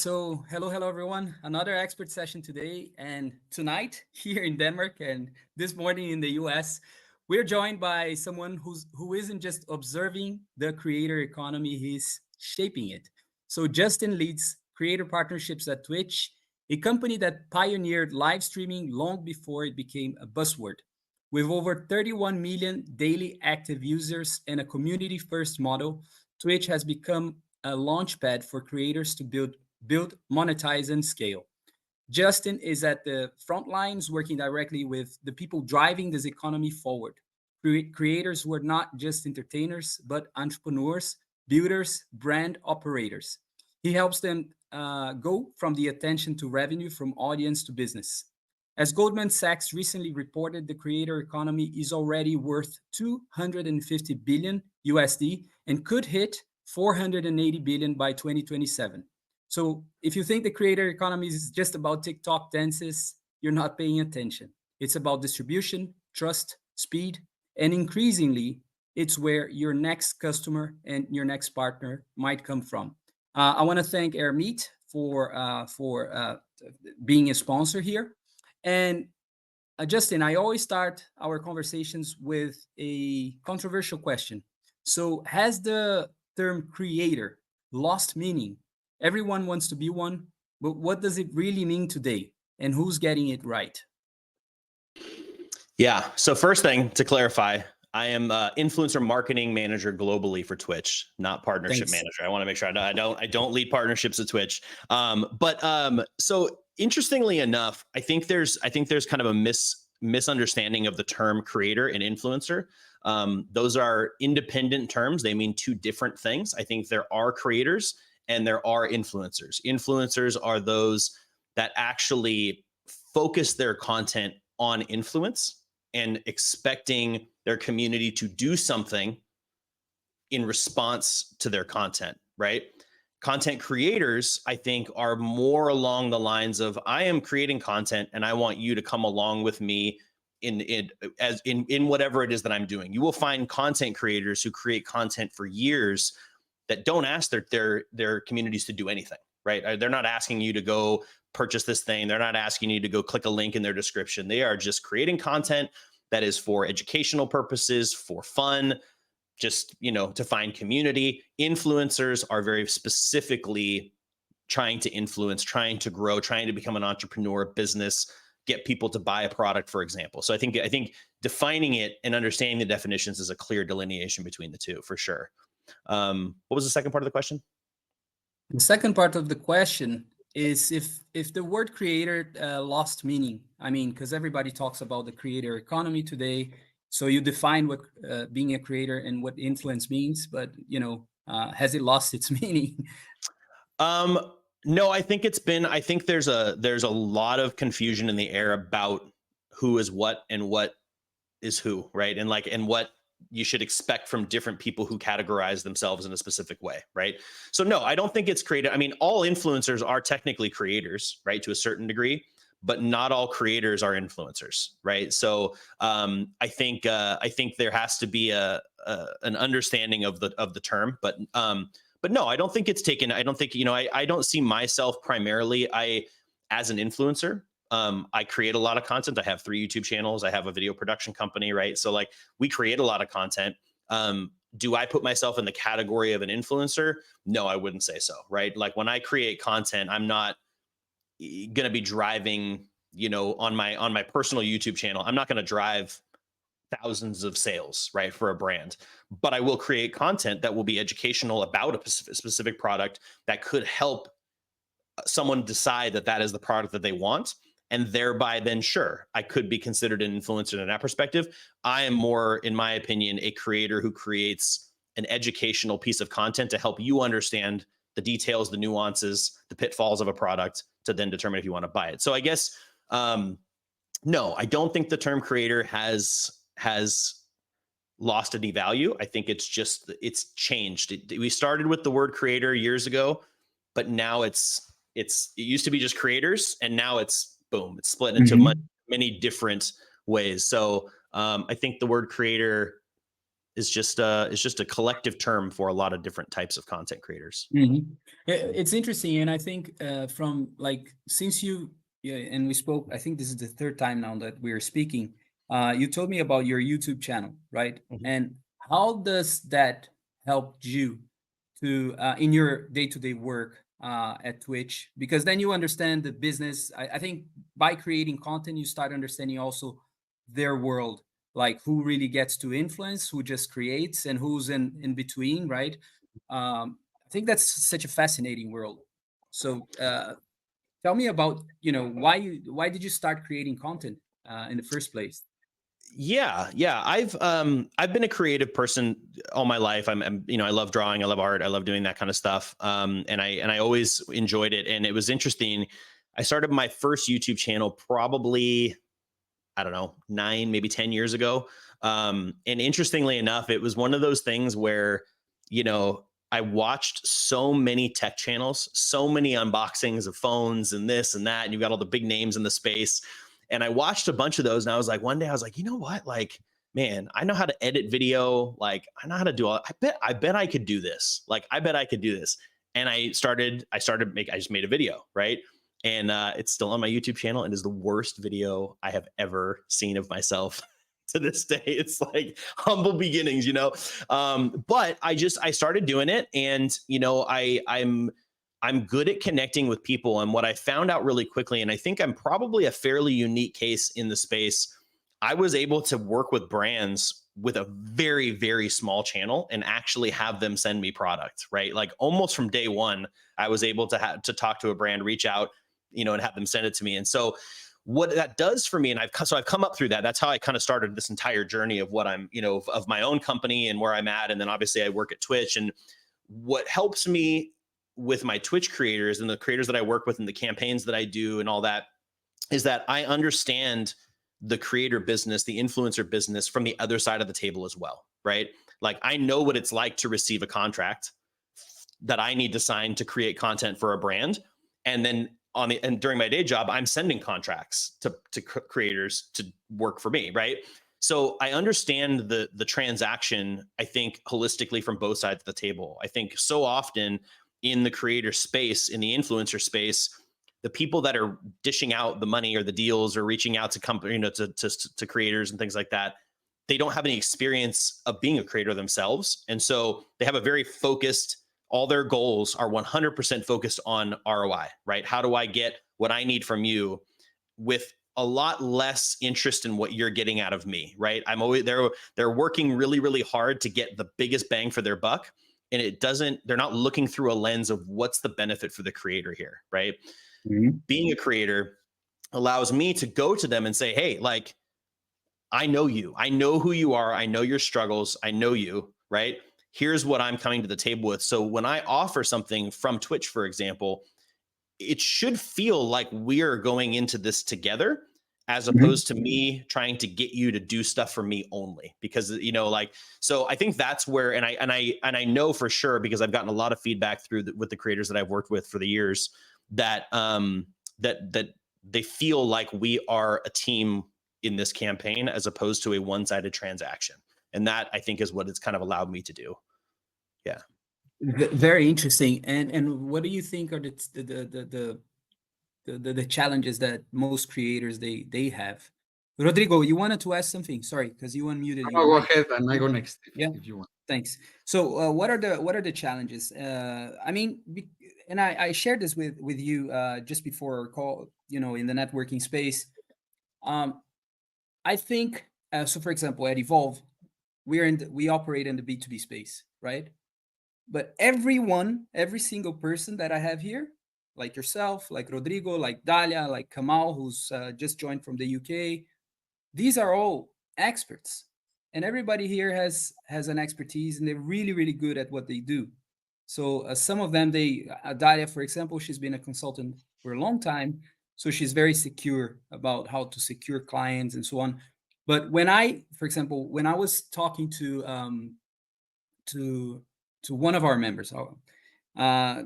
So, hello, everyone. Another expert session today and tonight here in Denmark, and this morning in the US. We're joined by someone who isn't just observing the creator economy, he's shaping it. So, Justin leads creator partnerships at Twitch, a company that pioneered live streaming long before it became a buzzword. With over 31 million daily active users and a community first model, Twitch has become a launchpad for creators to build, monetize, and scale. Justin is at the front lines working directly with the people driving this economy forward. Creators who are not just entertainers, but entrepreneurs, builders, brand operators. He helps them go from the attention to revenue, from audience to business. As Goldman Sachs recently reported, the creator economy is already worth 250 billion USD and could hit 480 billion by 2027. So if you think the creator economy is just about TikTok dances, you're not paying attention. It's about distribution, trust, speed, and increasingly, it's where your next customer and your next partner might come from. I want to thank Airmeet for being a sponsor here. And Justin, I always start our conversations with a controversial question. So, has the term creator lost meaning? Everyone wants to be one, but what does it really mean today? And who's getting it right? Yeah. So first thing to clarify, I am influencer marketing manager globally for Twitch, not partnership Thanks. manager. I want to make sure I don't lead partnerships at Twitch. So interestingly enough, I think there's kind of a misunderstanding of the term creator and influencer. Those are independent terms. They mean two different things. I think there are creators and there are influencers. Influencers are those that actually focus their content on influence and expecting their community to do something in response to their content, right? Content creators, I think, are more along the lines of I am creating content and I want you to come along with me in whatever it is that I'm doing. You will find content creators who create content for years that don't ask their communities to do anything, right? They're not asking you to go purchase this thing. They're not asking you to go click a link in their description. They are just creating content that is for educational purposes, for fun, just, to find community. Influencers are very specifically trying to influence, trying to grow, trying to become an entrepreneur, business, get people to buy a product, for example. So I think defining it and understanding the definitions is a clear delineation between the two, for sure. What was the second part of the question? The second part of the question is if the word creator lost meaning. I mean, because everybody talks about the creator economy today. So you define what being a creator and what influence means, but has it lost its meaning? Um, no, I think there's a lot of confusion in the air about who is what and what is who, right? And what you should expect from different people who categorize themselves in a specific way, right? So no, I don't think it's creative. I mean, all influencers are technically creators, right, to a certain degree, but not all creators are influencers, right? So I think there has to be an understanding of the term, but no, I don't think it's taken. I don't think I don't see myself primarily as an influencer. I create a lot of content. I have 3 YouTube channels. I have a video production company, right? So like we create a lot of content. Do I put myself in the category of an influencer? No, I wouldn't say so, right? Like when I create content, I'm not going to be driving, on my personal YouTube channel. I'm not going to drive thousands of sales, right, for a brand, but I will create content that will be educational about a specific product that could help someone decide that that is the product that they want, and thereby then sure, I could be considered an influencer in that perspective. I am more, in my opinion, a creator who creates an educational piece of content to help you understand the details, the nuances, the pitfalls of a product to then determine if you want to buy it. So I guess no, I don't think the term creator has lost any value. I think it's changed. We started with the word creator years ago, but now it used to be just creators, and now it's boom, it's split into Mhm. many different ways. So I think the word creator is just a collective term for a lot of different types of content creators. It's interesting, and I think from like since you yeah, and we spoke. I think this is the third time now that we're speaking. You told me about your YouTube channel, right? Mhm. And how does that help you to in your day-to-day work at Twitch? Because then you understand the business. I think by creating content, you start understanding also their world, like who really gets to influence, who just creates, and who's in between, right? I think that's such a fascinating world. So tell me about why did you start creating content in the first place? Yeah. I've been a creative person all my life. I love drawing, I love art, I love doing that kind of stuff. And I always enjoyed it. And it was interesting. I started my first YouTube channel probably, I don't know, 9, maybe 10 years ago. And interestingly enough, it was one of those things where, I watched so many tech channels, so many unboxings of phones and this and that, and you got all the big names in the space. And I watched a bunch of those, and I was like, one day I was like, you know what? Like, man, I know how to edit video. Like, I know how to do all. I bet I could do this. Like, I bet I could do this. And I just made a video, right? And it's still on my YouTube channel, and is the worst video I have ever seen of myself. To this day, it's like humble beginnings, but I started doing it, and I'm good at connecting with people. And what I found out really quickly, and I think I'm probably a fairly unique case in the space, I was able to work with brands with a very, very small channel and actually have them send me product, right? Like almost from day one, I was able to talk to a brand, reach out, and have them send it to me. And so what that does for me, and I've come up through that. That's how I kind of started this entire journey of what I'm, of my own company and where I'm at. And then obviously I work at Twitch. And what helps me with my Twitch creators and the creators that I work with and the campaigns that I do and all that is that I understand the creator business, the influencer business from the other side of the table as well, right? Like I know what it's like to receive a contract that I need to sign to create content for a brand. And then during my day job, I'm sending contracts to creators to work for me, right? So I understand the transaction, I think, holistically from both sides of the table. I think so often in the creator space, in the influencer space, the people that are dishing out the money or the deals or reaching out to company, to creators and things like that, they don't have any experience of being a creator themselves. And so they have a very focused, all their goals are 100% focused on ROI, right? How do I get what I need from you with a lot less interest in what you're getting out of me, right? I'm always they're working really, really hard to get the biggest bang for their buck. And they're not looking through a lens of what's the benefit for the creator here, right? Mhm. Being a creator allows me to go to them and say, hey, like, I know you. I know who you are. I know your struggles. I know you, right? Here's what I'm coming to the table with. So when I offer something from Twitch, for example, it should feel like we're going into this together as Mhm. opposed to me trying to get you to do stuff for me only. Because like, so I think that's where, and I know for sure, because I've gotten a lot of feedback with the creators that I've worked with for the years, that that they feel like we are a team in this campaign as opposed to a one-sided transaction. And that, I think, is what it's kind of allowed me to do. Yeah. Very interesting. And what do you think are the challenges that most creators they have? Rodrigo, you wanted to ask something. Sorry, because you unmuted No, your go mic. ahead, and I go next Yeah. if you want. Thanks. So, what are the challenges? I mean, and I shared this with you just before our call. In the networking space, um, I think. So, for example, at Evolve, we operate in the B2B space, right? But every single person that I have here, like yourself, like Rodrigo, like Dalia, like Kamal, who's just joined from the UK, these are all experts, and everybody here has an expertise, and they're really really good at what they do. So some of them, Dalia, for example, she's been a consultant for a long time, so she's very secure about how to secure clients and so on. But for example, when I was talking to one of our members, uh,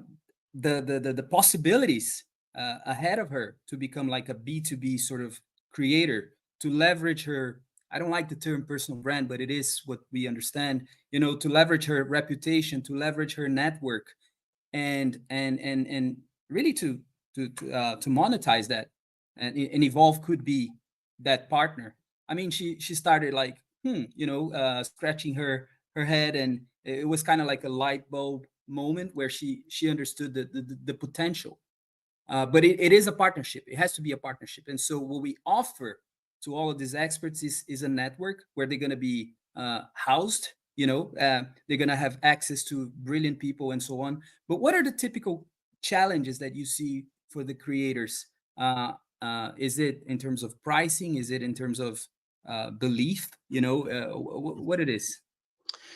the possibilities ahead of her to become like a B2B sort of creator, to leverage her I don't like the term personal brand, but it is what we understand, to leverage her reputation, to leverage her network, and really to monetize that, and Evolve could be that partner. I mean, she started like scratching her head, and it was kind of like a light bulb moment where she understood the potential. But it is a partnership. It has to be a partnership. And so what we offer to all of these experts is a network where they're going to be housed. They're going to have access to brilliant people and so on. But what are the typical challenges that you see for the creators? Is it in terms of pricing? Is it in terms of belief? What it is?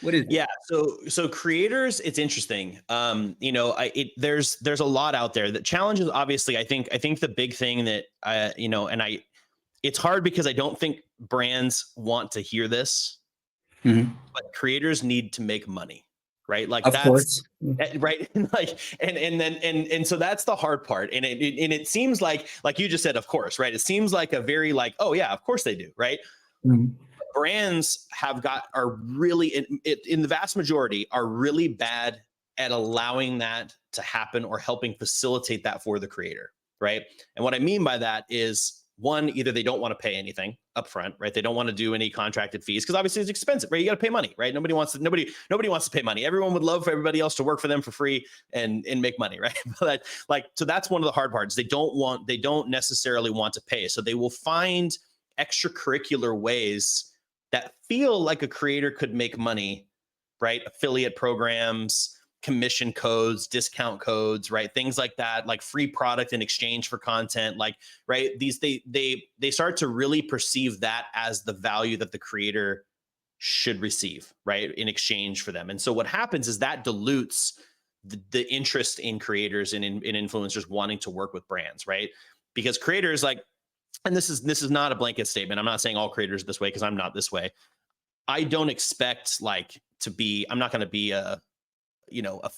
What is it? Yeah. So creators, it's interesting. There's a lot out there. The challenges, obviously, I think the big thing that it's hard because I don't think brands want to hear this, Mhm. but creators need to make money, right? Like Of that's course. right. And so that's the hard part. And it seems like you just said, of course, right? It seems like a very like, oh yeah, of course they do, right? Mhm. Brands are really in the vast majority are really bad at allowing that to happen or helping facilitate that for the creator, right? And what I mean by that is one, either they don't want to pay anything upfront, right? They don't want to do any contracted fees because obviously it's expensive, right? You got to pay money, right? Nobody wants to pay money. Everyone would love for everybody else to work for them for free and make money, right? But so that's one of the hard parts. They don't necessarily want to pay, so they will find extracurricular ways that feel like a creator could make money, right? Affiliate programs, commission codes, discount codes, right? Things like that, like free product in exchange for content, like, right? They start to really perceive that as the value that the creator should receive, right? In exchange for them. And so what happens is that dilutes the interest in creators and in influencers wanting to work with brands, right? Because creators like, and this is not a blanket statement. I'm not saying all creators are this way because I'm not this way. I don't expect I'm not going to be a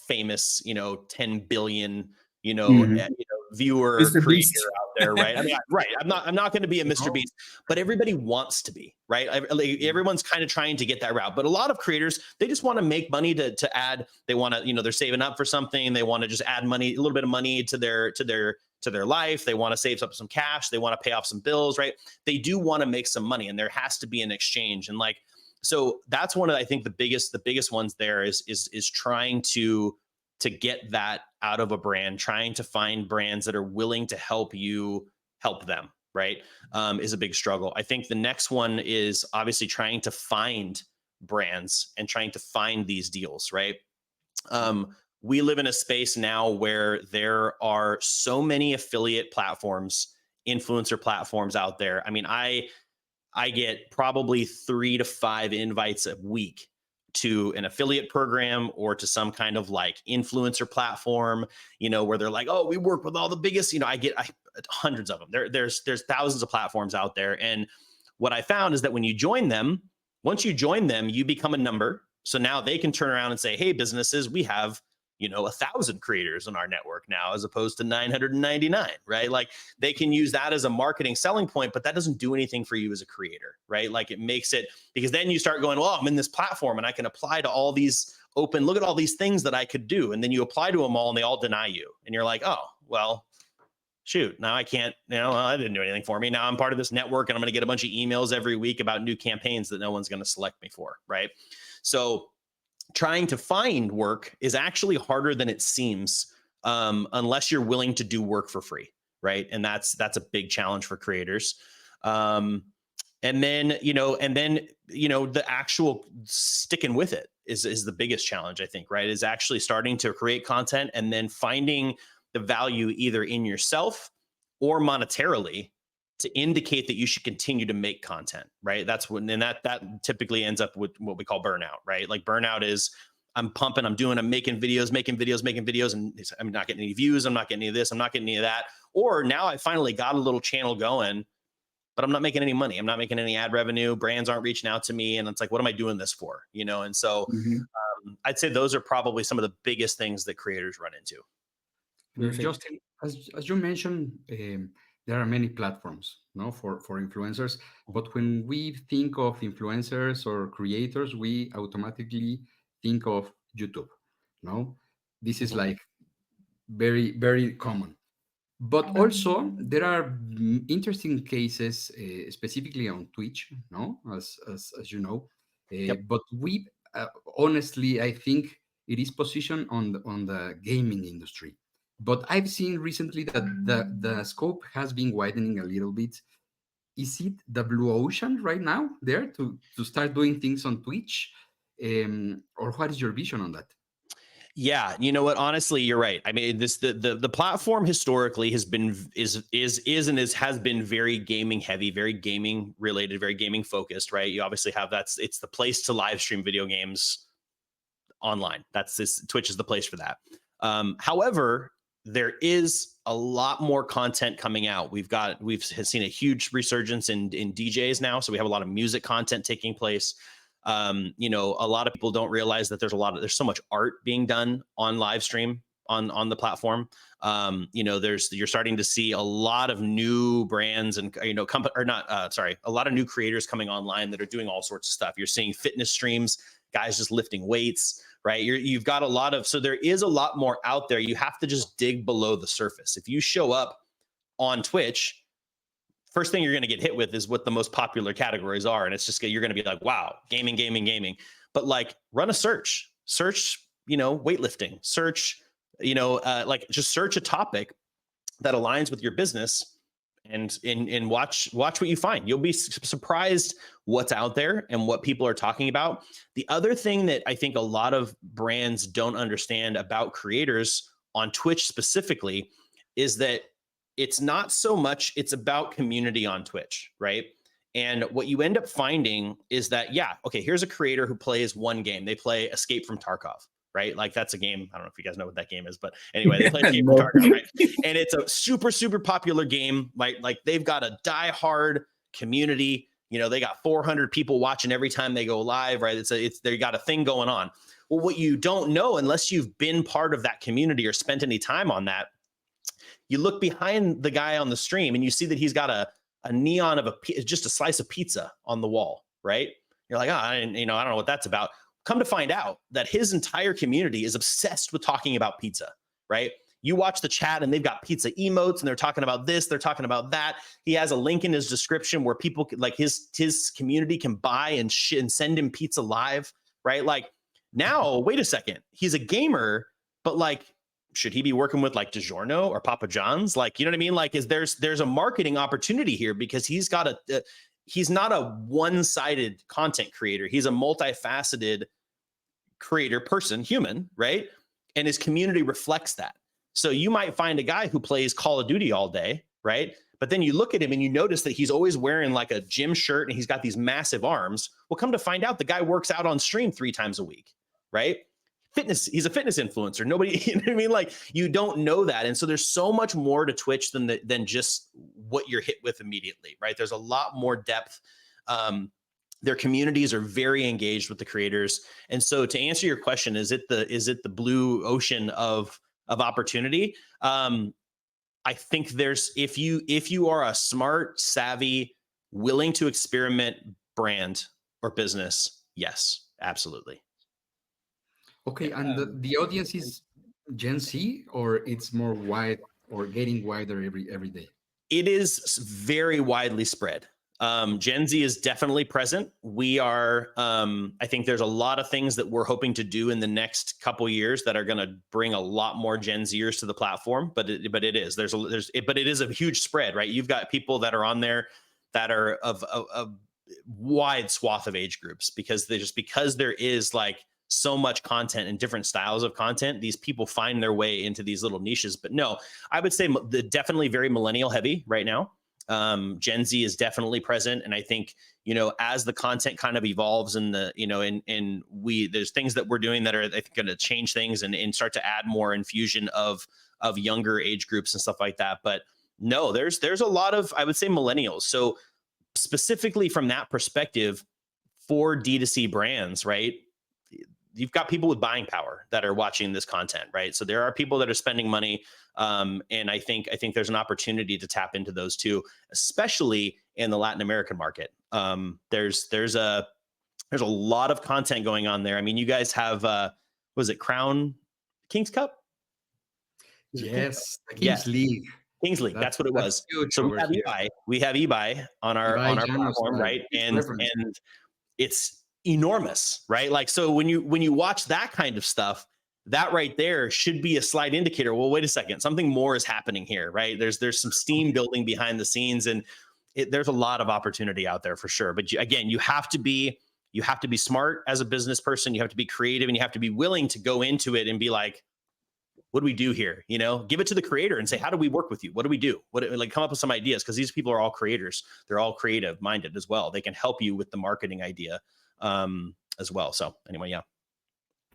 famous, 10 billion, Mhm. viewer Mr. creator Beast. out there, right? I mean, right. I'm not going to be a Mr. No. Beast, but everybody wants to be, right? Everyone's kind of trying to get that route, but a lot of creators, they just want to make money to add, they want to, they're saving up for something. They want to just add money, a little bit of money to their life. They want to save up some cash. They want to pay off some bills, right? They do want to make some money, and there has to be an exchange. And so that's one of, I think, the biggest ones there is trying to get that out of a brand, trying to find brands that are willing to help you help them, right? Is a big struggle. I think the next one is obviously trying to find brands and trying to find these deals, right? We live in a space now where there are so many affiliate platforms, influencer platforms out there. I mean, I get probably 3 to 5 invites a week to an affiliate program or to some kind of like influencer platform, where they're like, oh, we work with all the biggest, I hundreds of them. There's thousands of platforms out there. And what I found is that when you join them, once you join them, you become a number. So now they can turn around and say, hey, businesses, we have 1,000 creators on our network now, as opposed to 999, right? Like they can use that as a marketing selling point, but that doesn't do anything for you as a creator, right? Like it makes it, because then you start going, well, I'm in this platform and I can apply to all these look at all these things that I could do. And then you apply to them all and they all deny you. And you're like, oh, well, shoot, now I can't, I didn't do anything for me. Now I'm part of this network and I'm going to get a bunch of emails every week about new campaigns that no one's going to select me for, right? So trying to find work is actually harder than it seems, unless you're willing to do work for free, right? And that's a big challenge for creators. And then the actual sticking with it is the biggest challenge, I think, right? Is actually starting to create content and then finding the value either in yourself or monetarily to indicate that you should continue to make content, right? That's when, and that typically ends up with what we call burnout, right? Like burnout is I'm pumping, I'm making videos, and I'm not getting any views, I'm not getting any of this, I'm not getting any of that. Or now I finally got a little channel going, but I'm not making any money. I'm not making any ad revenue. Brands aren't reaching out to me. And it's like, what am I doing this for? And so Mhm. I'd say those are probably some of the biggest things that creators run into. Perfect. Justin, as you mentioned, there are many platforms, no, for influencers. But when we think of influencers or creators, we automatically think of YouTube. No, this is Mhm. like very very common. But also there are interesting cases, specifically on Twitch, no, as you know. Yep. But we honestly, I think it is positioned on the gaming industry. But I've seen recently that the scope has been widening a little bit. Is it the blue ocean right now there to start doing things on Twitch, or what is your vision on that? Yeah, you know what? Honestly, you're right. I mean, this the platform historically has been is has been very gaming heavy, very gaming related, very gaming focused, right? You obviously have it's the place to live stream video games online. That's this Twitch is the place for that. However, there is a lot more content coming out. We've seen a huge resurgence in DJs now, so we have a lot of music content taking place. You know, a lot of people don't realize that there's so much art being done on live stream on the platform. You know, you're starting to see a lot of new brands and a lot of new creators coming online that are doing all sorts of stuff. You're seeing fitness streams, guys just lifting weights, right? You've got a lot of, so there is a lot more out there. You have to just dig below the surface. If you show up on Twitch, first thing you're going to get hit with is what the most popular categories are. And it's just, you're going to be like, wow, gaming, gaming, gaming. But like run a search, you know, weightlifting, search, you know, like just search a topic that aligns with your business and watch what you find. You'll be surprised what's out there and what people are talking about. The other thing that I think a lot of brands don't understand about creators on Twitch specifically is that it's not so much, it's about community on Twitch, right? And what you end up finding is that, yeah, okay, here's a creator who plays one game. They play Escape from Tarkov, right? Like that's a game. I don't know if you guys know what that game is, but anyway, they play Escape from No. Tarkov, right? And it's a super, super popular game. Like they've got a diehard community. You know, they got 400 people watching every time they go live, right? They got a thing going on. Well, what you don't know, unless you've been part of that community or spent any time on that, you look behind the guy on the stream and you see that he's got a neon of just a slice of pizza on the wall, right? You're like, I don't know what that's about. Come to find out that his entire community is obsessed with talking about pizza, right? You watch the chat and they've got pizza emotes and they're talking about this, they're talking about that. He has a link in his description where people like his community can buy and send him pizza live, right? Like now, wait a second, he's a gamer, but like, should he be working with like DiGiorno or Papa John's? Like, you know what I mean? Like, there's a marketing opportunity here because he's not a one-sided content creator. He's a multifaceted creator person, human, right? And his community reflects that. So you might find a guy who plays Call of Duty all day, right? But then you look at him and you notice that he's always wearing like a gym shirt and he's got these massive arms. Well, come to find out the guy works out on stream 3 times a week, right? He's a fitness influencer. Nobody, you know what I mean? Like you don't know that. And so there's so much more to Twitch than just what you're hit with immediately, right? There's a lot more depth. Their communities are very engaged with the creators. And so to answer your question, is it the blue ocean of opportunity? I think there's, if you are a smart, savvy, willing to experiment brand or business, yes, absolutely. Okay, and the audience is Gen Z, or it's more wide or getting wider every day? It is very widely spread. Gen Z is definitely present. We are, I think there's a lot of things that we're hoping to do in the next couple years that are going to bring a lot more Gen Zers to the platform. But it is a huge spread, right? You've got people that are on there that are of a wide swath of age groups because there is like so much content and different styles of content. These people find their way into these little niches. But no, I would say definitely very millennial heavy right now. Gen Z is definitely present. And I think, you know, as the content kind of evolves and there's things that we're doing that are, I think, going to change things and start to add more infusion of younger age groups and stuff like that. But no, there's a lot of, I would say, millennials. So specifically from that perspective for D2C brands, right? you've got people with buying power that are watching this content, right? So there are people that are spending money, and I think there's an opportunity to tap into those too, especially in the Latin American market. There's a lot of content going on there. I mean, you guys have was it Crown Kings Cup? Is it Kings Cup? Yes, the Yeah, Kings League. Kings League. That's what it That's was. huge So over here. We have eBay on our Ibai, Janos, platform, right? huge And reference. it's enormous, right? Like, so when you watch that kind of stuff, that right there should be a slight indicator. Well, wait a second, something more is happening here, right? There's some steam building behind the scenes, and there's a lot of opportunity out there for sure. But again, you have to be smart as a business person. You have to be creative, and you have to be willing to go into it and be like, what do we do here? You know, give it to the creator and say, how do we work with you? What do we do? Like, come up with some ideas, because these people are all creators. They're all creative minded as well. They can help you with the marketing idea as well. So anyway, yeah.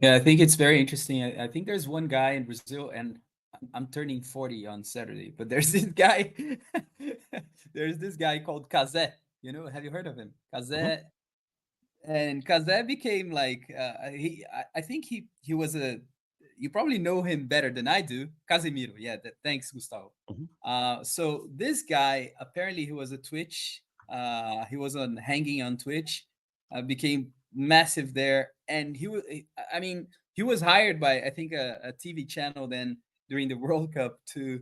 Yeah, I think it's very interesting. I think there's one guy in Brazil, and I'm turning 40 on Saturday, but there's this guy, there's this guy called Kazé. You know, have you heard of him? Kazé. And Kazé became like I think he was a, you probably know him better than I do. Casemiro. Yeah, thanks, Gustavo. So this guy, apparently he was a Twitch, he was on hanging on Twitch, became massive there, and I mean, he was hired by, I think, a TV channel then during the World Cup to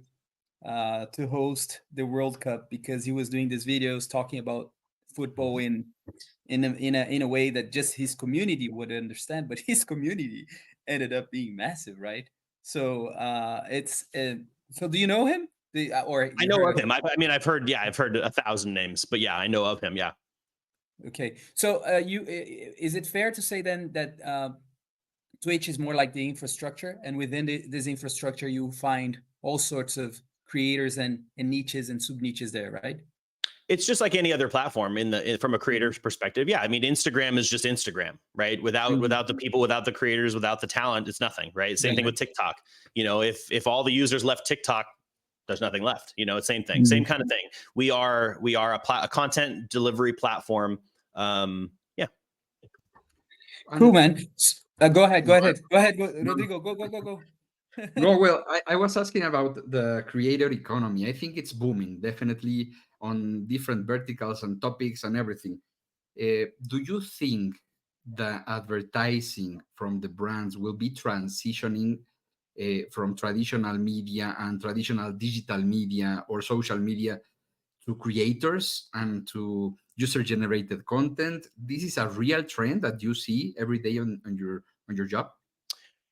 host the World Cup, because he was doing these videos talking about football in a way that just his community would understand, but his community ended up being massive, right? So it's so do you know him? Or I you know heard of of him. I mean, I've heard 1,000 names, but yeah, I know of him. Yeah. Okay, so is it fair to say then that Twitch is more like the infrastructure, and within this infrastructure you find all sorts of creators and niches and sub niches there, right? It's just like any other platform from a creator's perspective. Yeah. I mean, Instagram is just Instagram, right? Without the people, without the creators, without the talent, it's nothing, right? Same thing with TikTok. You know, if all the users left TikTok, there's nothing left. You know, it's same thing, same kind of thing. We are a content delivery platform. Yeah. Cool, man. Go ahead, Rodrigo. Go. No, well, I was asking about the creator economy. I think it's booming, definitely, on different verticals and topics and everything. Do you think the advertising from the brands will be transitioning from traditional media and traditional digital media or social media to creators and to user generated content? This is a real trend that you see every day on your job.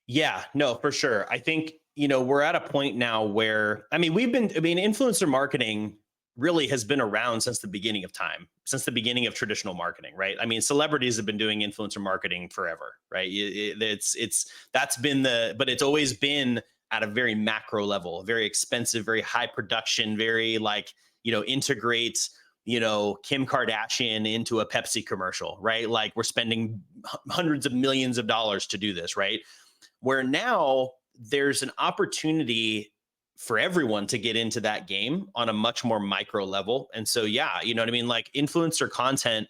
Yeah, no, for sure. I think, we're at a point now where, influencer marketing really has been around since the beginning of time, since the beginning of traditional marketing, right? I mean, celebrities have been doing influencer marketing forever, right? But it's always been at a very macro level, very expensive, very high production, very integrate, Kim Kardashian into a Pepsi commercial, right? Like, we're spending hundreds of millions of dollars to do this, right? Where now there's an opportunity for everyone to get into that game on a much more micro level. And so, yeah, you know what I mean? Like, influencer content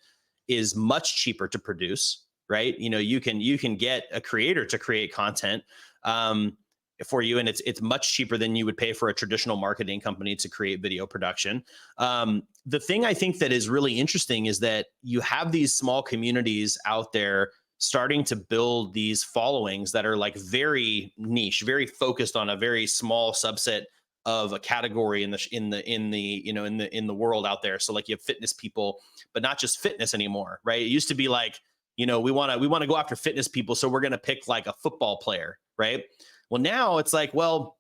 is much cheaper to produce, right? You can get a creator to create content for you, and it's much cheaper than you would pay for a traditional marketing company to create video production. The thing I think that is really interesting is that you have these small communities out there starting to build these followings that are like very niche, very focused on a very small subset of a category in the world out there. So like, you have fitness people, but not just fitness anymore, right? It used to be like, we want to go after fitness people, so we're going to pick like a football player, right? Well, now it's like, well,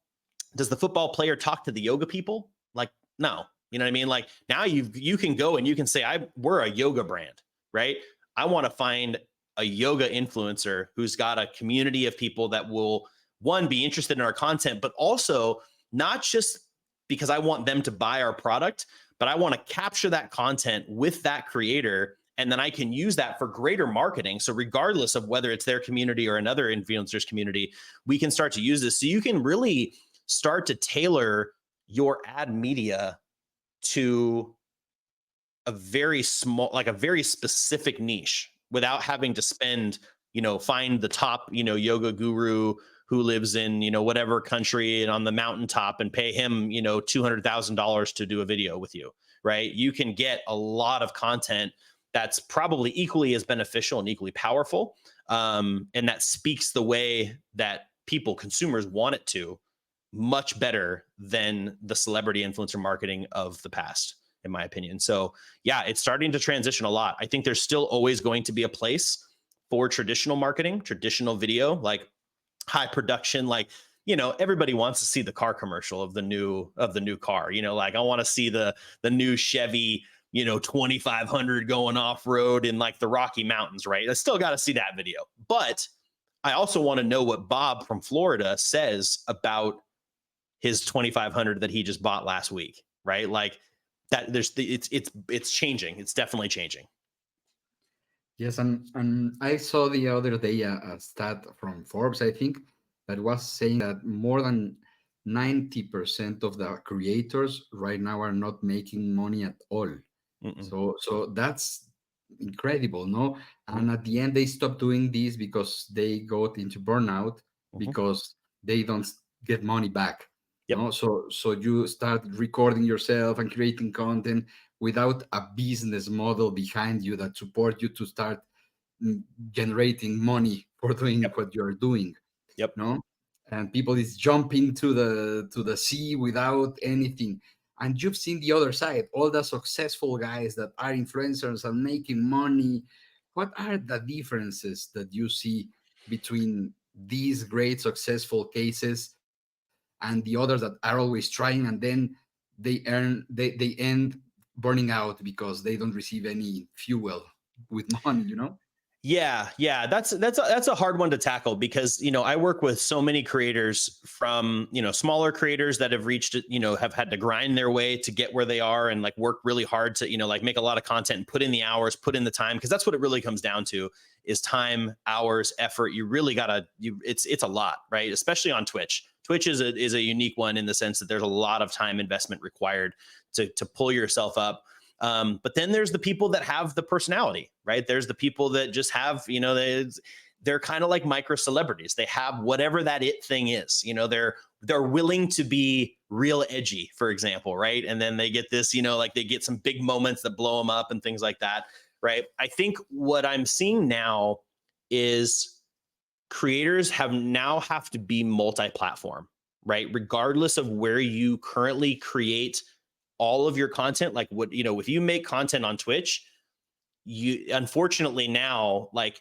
does the football player talk to the yoga people? Like, no. You know what I mean? Like, now you can go and you can say, we're a yoga brand, right? I want to find a yoga influencer who's got a community of people that will, one, be interested in our content, but also not just because I want them to buy our product, but I want to capture that content with that creator, and then I can use that for greater marketing. So regardless of whether it's their community or another influencer's community, we can start to use this. So you can really start to tailor your ad media to a very small, like a very specific niche, without having to spend find the top, yoga guru who lives in, whatever country and on the mountaintop and pay him, $200,000 to do a video with you, right? You can get a lot of content that's probably equally as beneficial and equally powerful. And that speaks the way that people, consumers want it to, much better than the celebrity influencer marketing of the past, in my opinion. So yeah, it's starting to transition a lot. I think there's still always going to be a place for traditional marketing, traditional video, like high production, like, everybody wants to see the car commercial of the new car, like I want to see the new Chevy, 2500 going off road in like the Rocky Mountains, right? I still got to see that video. But I also want to know what Bob from Florida says about his 2500 that he just bought last week, right? Like that it's changing. It's definitely changing. Yes, and I saw the other day a stat from Forbes, I think, that was saying that more than 90% of the creators right now are not making money at all. Mm-mm. So that's incredible, no? Mhm. And at the end, they stop doing this because they got into burnout Mhm. because they don't get money back. Yep. No, so you start recording yourself and creating content without a business model behind you that support you to start generating money for doing Yep. what you're doing. Yep. No, and people is jumping to the sea without anything. And you've seen the other side, all the successful guys that are influencers and making money. What are the differences that you see between these great successful cases and the others that are always trying, and then they end burning out because they don't receive any fuel with money, you know? Yeah, that's a hard one to tackle because I work with so many creators, from smaller creators that have reached have had to grind their way to get where they are and like work really hard to like make a lot of content and put in the hours, put in the time, because that's what it really comes down to, is time, hours, effort. You really gotta it's a lot, right? Especially on Twitch. Twitch is a unique one in the sense that there's a lot of time investment required to pull yourself up. But then there's the people that have the personality, right? There's the people that just have, they're kind of like micro celebrities. They have whatever that it thing is, they're willing to be real edgy, for example, right? And then they get this, like they get some big moments that blow them up and things like that, right? I think what I'm seeing now is creators have to be multi-platform, right? Regardless of where you currently create all of your content. Like what, if you make content on Twitch, you unfortunately now, like,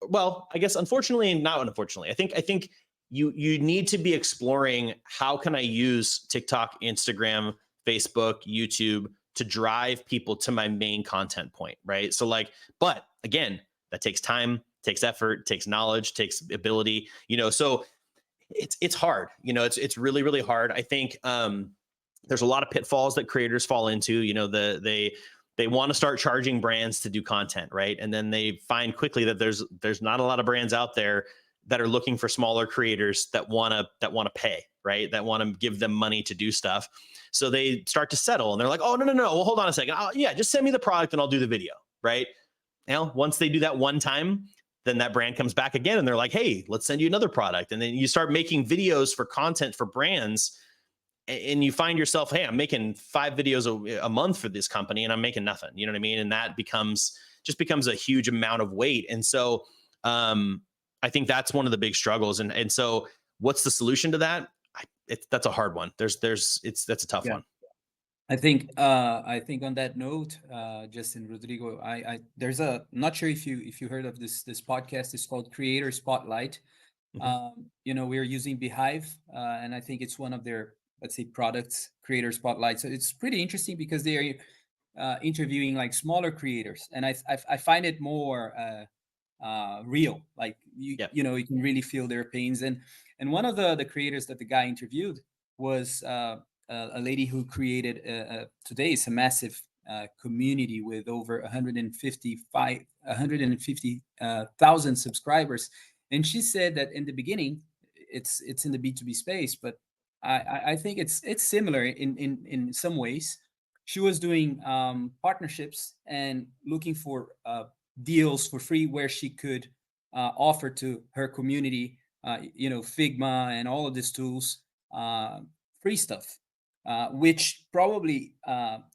well, I guess unfortunately and not unfortunately, I think you need to be exploring, how can I use TikTok, Instagram, Facebook, YouTube to drive people to my main content point, right? So like, but again, that takes time, takes effort, takes knowledge, takes ability, so it's hard, it's really, really hard. I think there's a lot of pitfalls that creators fall into. They want to start charging brands to do content, right? And then they find quickly that there's not a lot of brands out there that are looking for smaller creators that want to pay, right? That want to give them money to do stuff. So they start to settle, and they're like, oh, no. Well, hold on a second. Yeah, just send me the product and I'll do the video, right? Now, once they do that one time, then that brand comes back again and they're like, hey, let's send you another product. And then you start making videos for content for brands, and you find yourself, hey, I'm making 5 videos a month for this company and I'm making nothing. You know what I mean? And that becomes a huge amount of weight. And so I think that's one of the big struggles. And so what's the solution to that? That's a hard one. That's a tough one. I think on that note, Justin, Rodrigo, I there's a, not sure if you heard of this podcast. It's called Creator Spotlight. We're using Beehive, and I think it's one of their, let's say, products, Creator Spotlight. So it's pretty interesting because they are interviewing like smaller creators, and I find it more real. Like Yep. You can really feel their pains. And one of the creators that the guy interviewed was a lady who created today is a massive community with over 150,000 subscribers. And she said that in the beginning, it's in the B2B space, but I think it's similar in some ways. She was doing partnerships and looking for deals for free where she could offer to her community, Figma and all of these tools, free stuff, which probably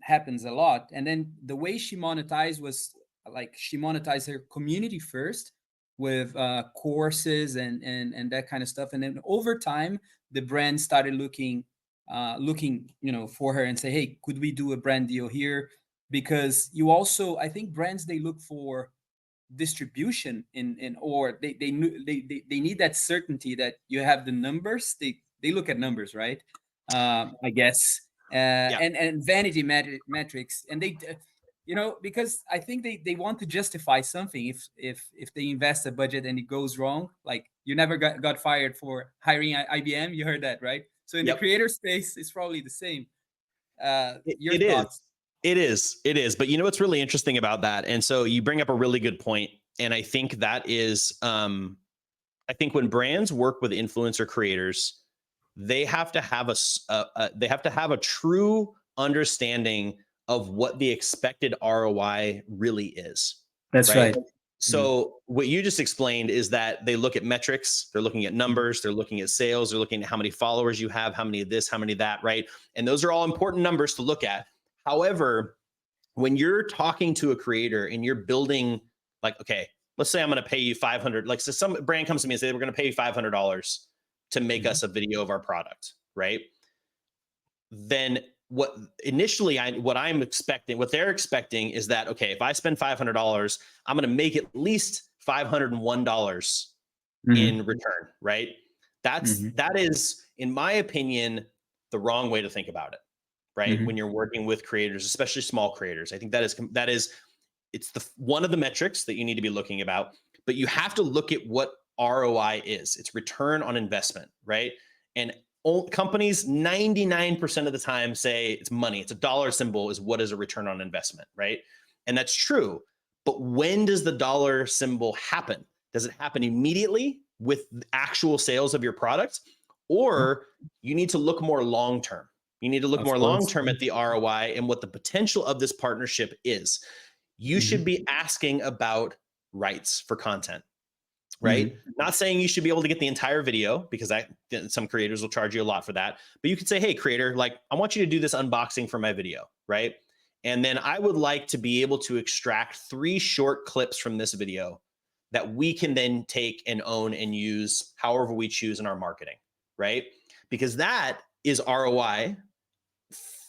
happens a lot. And then the way she monetized was like she monetized her community first with courses and that kind of stuff. And then over time, the brand started looking for her and say, hey, could we do a brand deal here? Because you also, I think brands, they look for distribution in or they need that certainty that you have the numbers. They look at numbers, right? I guess, Yeah. and vanity metrics, and because I think they want to justify something. If they invest a budget and it goes wrong, like you never got fired for hiring IBM. You heard that, right? So in the Yep. creator space, it's probably the same. Your It is. thoughts? It is. It is. But you know what's really interesting about that? And so you bring up a really good point. And I think that is, I think when brands work with influencer creators, they have to have they have to have a true understanding of what the expected ROI really is. That's Right. right. So what you just explained is that they look at metrics, they're looking at numbers, they're looking at sales, they're looking at how many followers you have, how many of this, how many of that, right? And those are all important numbers to look at. However, when you're talking to a creator and you're building, like, okay, let's say I'm going to pay you 500, like, so some brand comes to me and say, we're going to pay you $500 to make us a video of our product, right? Then what I'm expecting, what they're expecting is that, okay, if I spend $500, I'm going to make at least $501 in return, right? That is, in my opinion, the wrong way to think about it, right? When you're working with creators, especially small creators, I think that is it's one of the metrics that you need to be looking about, but you have to look at what ROI is. It's return on investment, right? And companies 99% of the time say it's money. It's a dollar symbol is what is a return on investment, right? And that's true. But when does the dollar symbol happen? Does it happen immediately with actual sales of your product? Or you need to look more long-term. You need to look more long-term at the ROI and what the potential of this partnership is. You should be asking about rights for content, right? Not saying you should be able to get the entire video, because some creators will charge you a lot for that. But you could say, hey, creator, like, I want you to do this unboxing for my video, right? And then I would like to be able to extract 3 short clips from this video that we can then take and own and use however we choose in our marketing, right? Because that is ROI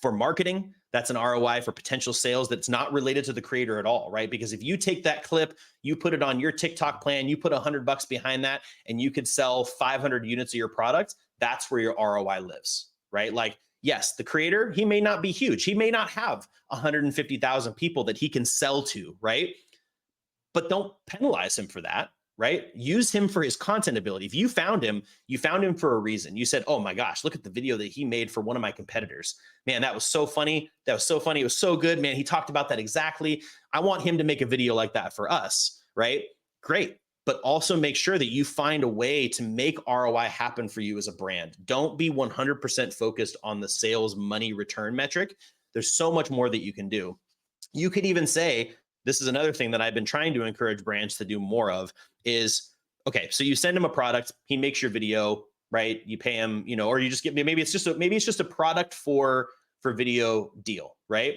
for marketing. That's an ROI for potential sales that's not related to the creator at all, right? Because if you take that clip, you put it on your TikTok plan, you put $100 behind that, and you could sell 500 units of your product, that's where your ROI lives, right? Like, yes, the creator, he may not be huge. He may not have 150,000 people that he can sell to, right? But don't penalize him for that, right? Use him for his content ability. If you found him for a reason. You said, oh my gosh, look at the video that he made for one of my competitors. Man, that was so funny. That was so funny. It was so good, man. He talked about that exactly. I want him to make a video like that for us, right? Great. But also make sure that you find a way to make ROI happen for you as a brand. Don't be 100% focused on the sales money return metric. There's so much more that you can do. You could even say, this is another thing that I've been trying to encourage brands to do more of is, okay, so you send him a product, he makes your video, right? You pay him, or you just get, maybe it's just a product for video deal, right?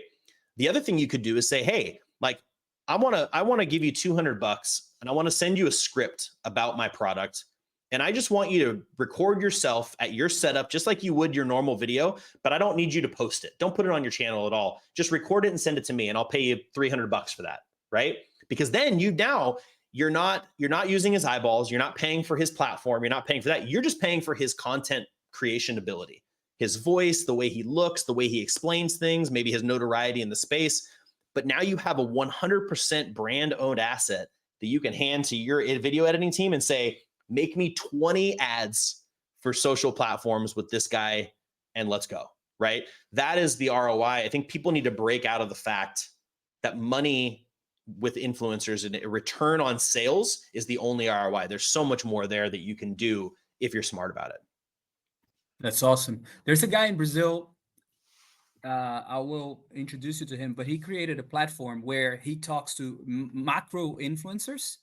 The other thing you could do is say, hey, like, I want to give you $200 and I want to send you a script about my product. And I just want you to record yourself at your setup, just like you would your normal video, but I don't need you to post it. Don't put it on your channel at all. Just record it and send it to me, and I'll pay you $300 for that, right? Because then you're not using his eyeballs. You're not paying for his platform. You're not paying for that. You're just paying for his content creation ability, his voice, the way he looks, the way he explains things, maybe his notoriety in the space. But now you have a 100% brand owned asset that you can hand to your video editing team and say, make me 20 ads for social platforms with this guy and let's go, right? That is the ROI. I think people need to break out of the fact that money with influencers and a return on sales is the only ROI. There's so much more there that you can do if you're smart about it. That's awesome. There's a guy in Brazil. I will introduce you to him, but he created a platform where he talks to macro influencers.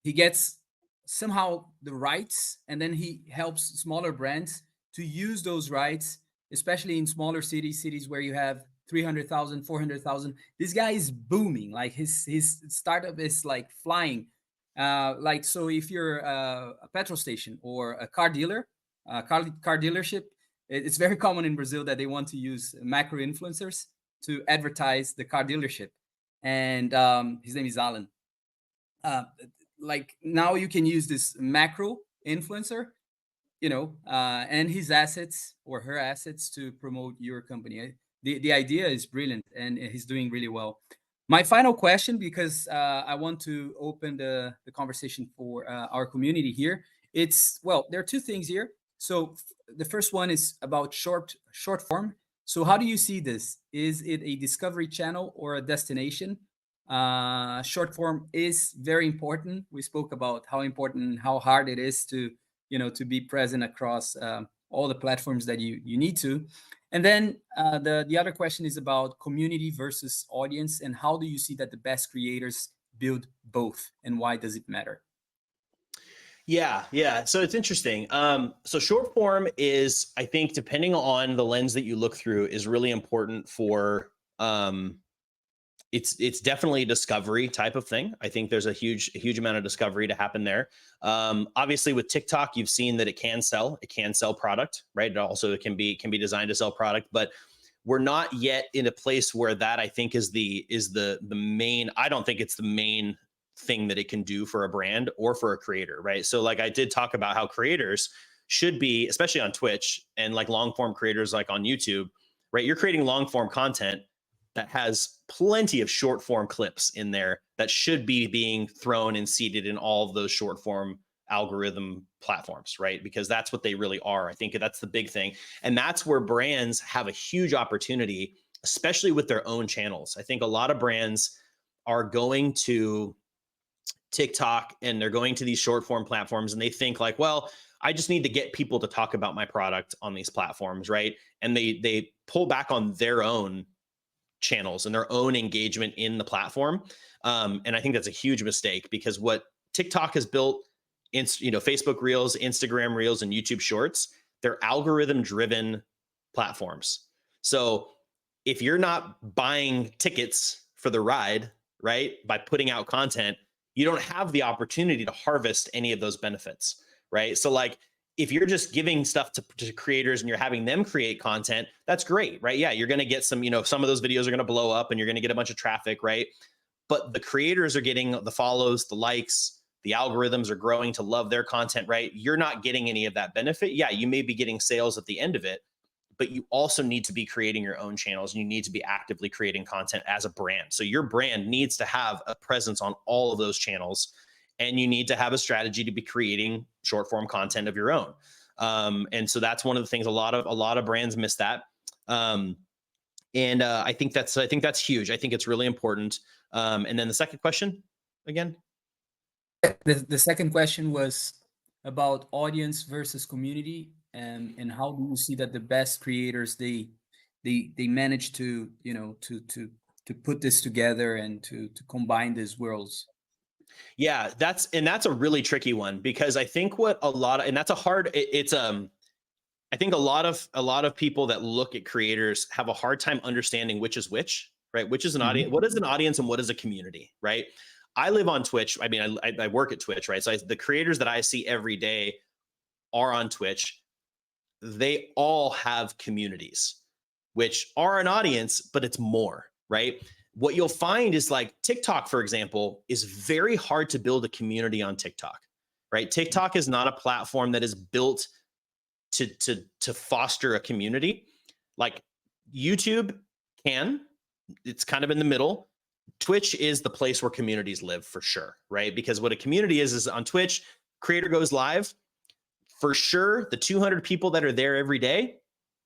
He gets somehow the rights, and then he helps smaller brands to use those rights, especially in smaller cities where you have 300,000, 400,000. This guy is booming. Like his startup is like flying. Like, so if you're a petrol station or a car dealer, car dealership, it's very common in Brazil that they want to use macro influencers to advertise the car dealership. And his name is Alan. uh, like, now you can use this macro influencer, and his assets or her assets to promote your company. The idea is brilliant, and he's doing really well. My final question, because I want to open the conversation for our community here. It's, well, there are two things here. So the first one is about short form. So how do you see this? Is it a discovery channel or a destination? Short form is very important. We spoke about how important, how hard it is to to be present across all the platforms that you need to. And then the other question is about community versus audience, and how do you see that the best creators build both, and why does it matter? Yeah. So it's interesting. So short form is, I think, depending on the lens that you look through, is really important for it's definitely a discovery type of thing. I think there's a huge amount of discovery to happen there. Obviously with TikTok, you've seen that it can sell product, right? It can be designed to sell product, but we're not yet in a place where that, I think, is the main. I don't think it's the main thing that it can do for a brand or for a creator, right? So like I did talk about how creators should be, especially on Twitch and like long form creators like on YouTube, right? You're creating long form content that has plenty of short form clips in there that should be being thrown and seeded in all of those short form algorithm platforms, right? Because that's what they really are. I think that's the big thing. And that's where brands have a huge opportunity, especially with their own channels. I think a lot of brands are going to TikTok and they're going to these short form platforms and they think like, well, I just need to get people to talk about my product on these platforms, right? And they pull back on their own channels and their own engagement in the platform. And I think that's a huge mistake, because what TikTok has built, Facebook Reels, Instagram Reels, and YouTube Shorts, they're algorithm driven platforms. So if you're not buying tickets for the ride, right, by putting out content, you don't have the opportunity to harvest any of those benefits, right? So like, if you're just giving stuff to creators and you're having them create content, that's great, right? Yeah, you're going to get some of those videos are going to blow up and you're going to get a bunch of traffic, right? But the creators are getting the follows, the likes, the algorithms are growing to love their content, right? You're not getting any of that benefit. Yeah, you may be getting sales at the end of it, but you also need to be creating your own channels and you need to be actively creating content as a brand. So your brand needs to have a presence on all of those channels, and you need to have a strategy to be creating short form content of your own. And so that's one of the things a lot of brands miss that. I think that's huge. I think it's really important. And then the second question again. The second question was about audience versus community, and how do you see that the best creators, they manage to to put this together and to combine these worlds. Yeah, that's a really tricky one, because I think what a lot of, and that's a hard, it's I think a lot of people that look at creators have a hard time understanding which is which, right? Which is an audience, what is an audience and what is a community, right? I live on Twitch. I mean, I work at Twitch, right? So the creators that I see every day are on Twitch. They all have communities, which are an audience, but it's more, right? What you'll find is like TikTok, for example, is very hard to build a community on TikTok, right? TikTok is not a platform that is built to foster a community. Like YouTube can, it's kind of in the middle. Twitch is the place where communities live for sure, right? Because what a community is on Twitch, creator goes live, for sure, the 200 people that are there every day,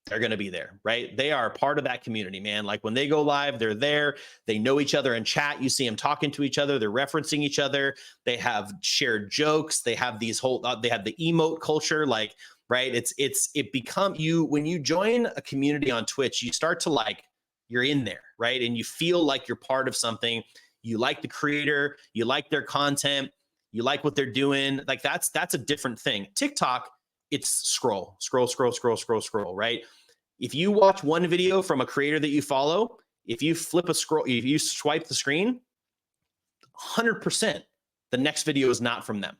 they're going to be there, right? They are part of that community, man. Like when they go live, they're there. They know each other in chat. You see them talking to each other. They're referencing each other. They have shared jokes. They have these they have the emote culture, like, right? It become you, when you join a community on Twitch, you start to like, you're in there, right? And you feel like you're part of something. You like the creator, you like their content, you like what they're doing. Like that's a different thing. TikTok, it's scroll, right? If you watch one video from a creator that you follow, if you if you swipe the screen, 100%, the next video is not from them,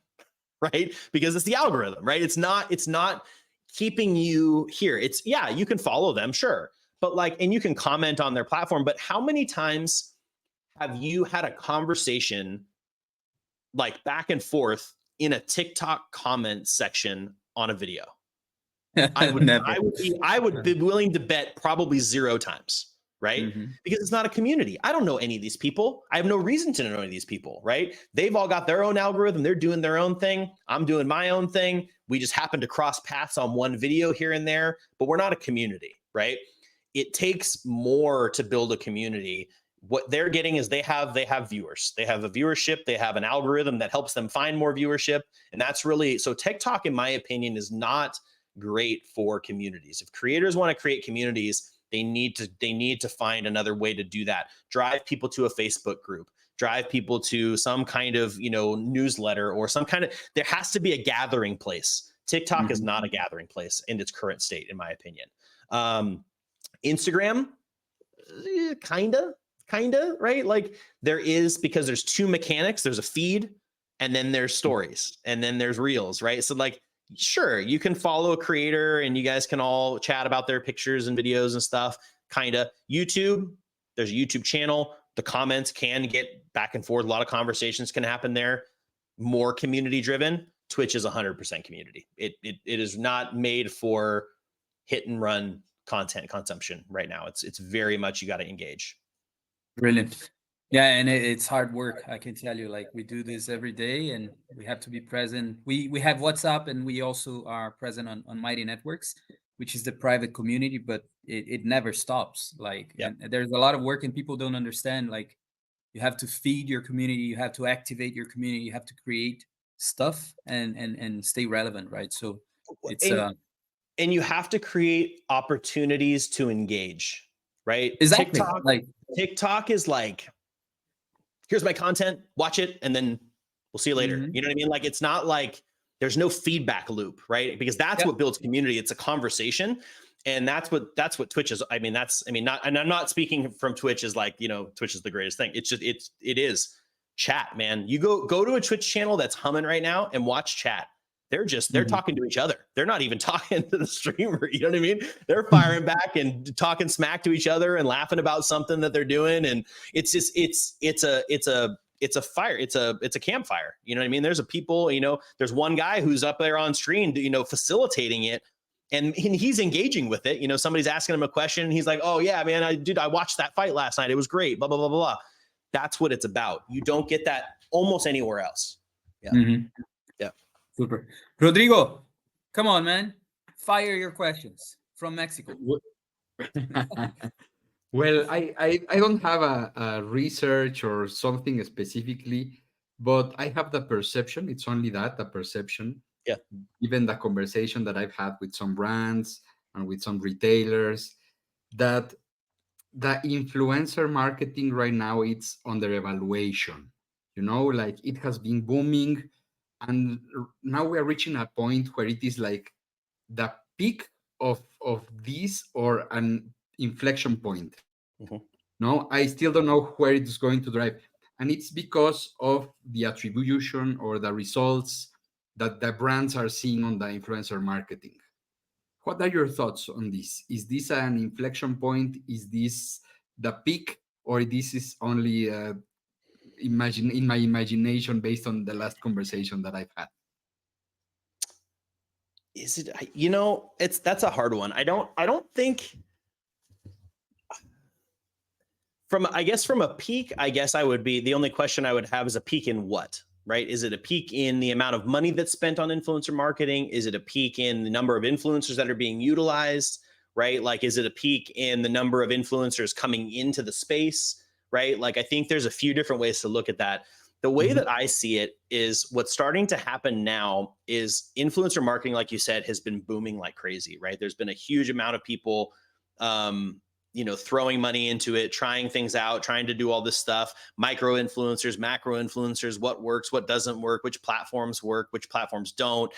right? Because it's the algorithm, right? It's not keeping you here. It's, yeah, you can follow them, sure. But like, and you can comment on their platform, but how many times have you had a conversation like back and forth in a TikTok comment section on a video? Never. I would be willing to bet probably 0 times, right? Mm-hmm. Because it's not a community. I don't know any of these people. I have no reason to know any of these people, right? They've all got their own algorithm. They're doing their own thing. I'm doing my own thing. We just happen to cross paths on one video here and there, but we're not a community, right? It takes more to build a community. What they're getting is they have viewers. They have a viewership. They have an algorithm that helps them find more viewership. And that's really, so TikTok, in my opinion, is not great for communities. If creators want to create communities, they need to find another way to do that. Drive people to a Facebook group, drive people to some kind of, newsletter or some kind of, there has to be a gathering place. TikTok is not a gathering place in its current state, in my opinion. Instagram, kind of, right? Like there is, because there's 2 mechanics. There's a feed and then there's stories and then there's reels, right? So like, sure, you can follow a creator and you guys can all chat about their pictures and videos and stuff. Kind of. YouTube, there's a YouTube channel. The comments can get back and forth. A lot of conversations can happen there. More community driven. Twitch is 100% community. It is not made for hit and run content consumption right now. It's very much, you got to engage. Brilliant. Yeah, and it's hard work. I can tell you, like we do this every day and we have to be present. We have WhatsApp and we also are present on Mighty Networks, which is the private community, but it never stops. Like, Yep. and there's a lot of work and people don't understand, like you have to feed your community, you have to activate your community, you have to create stuff and stay relevant, right? So it's and you have to create opportunities to engage, right? exactly TikTok is like, here's my content, watch it, and then we'll see you later. You know what I mean? Like, it's not like there's no feedback loop, right? Because that's what builds community. It's a conversation. And that's what Twitch is. I mean, and I'm not speaking from Twitch as like, Twitch is the greatest thing. It's just, it is chat, man. You go to a Twitch channel that's humming right now and watch chat. They're talking to each other. They're not even talking to the streamer. You know what I mean? They're firing back and talking smack to each other and laughing about something that they're doing. And it's just, it's a fire. It's a campfire. You know what I mean? There's there's one guy who's up there on screen, facilitating it. And he's engaging with it. Somebody's asking him a question and he's like, oh yeah, man, I watched that fight last night. It was great. Blah, blah, blah, blah. That's what it's about. You don't get that almost anywhere else. Yeah. Yeah. Super. Rodrigo, come on, man. Fire your questions from Mexico. Well, I don't have a research or something specifically, but I have the perception. It's only that, the perception. Yeah. Given the conversation that I've had with some brands and with some retailers, that the influencer marketing right now, it's under evaluation. Like it has been booming. And now we are reaching a point where it is like the peak of this or an inflection point. No, I still don't know where it's going to drive. And it's because of the attribution or the results that the brands are seeing on the influencer marketing. What are your thoughts on this? Is this an inflection point? Is this the peak? Or this is only in my imagination based on the last conversation that I've had? Is it, that's a hard one. I don't think from a peak, I would be, the only question I would have is a peak in what, right? Is it a peak in the amount of money that's spent on influencer marketing? Is it a peak in the number of influencers that are being utilized, right? Like, is it a peak in the number of influencers coming into the space, right? Like, I think there's a few different ways to look at that. The way that I see it is what's starting to happen now is influencer marketing, like you said, has been booming like crazy, right? There's been a huge amount of people throwing money into it, trying things out, trying to do all this stuff, micro influencers, macro influencers, what works, what doesn't work, which platforms work, which platforms don't.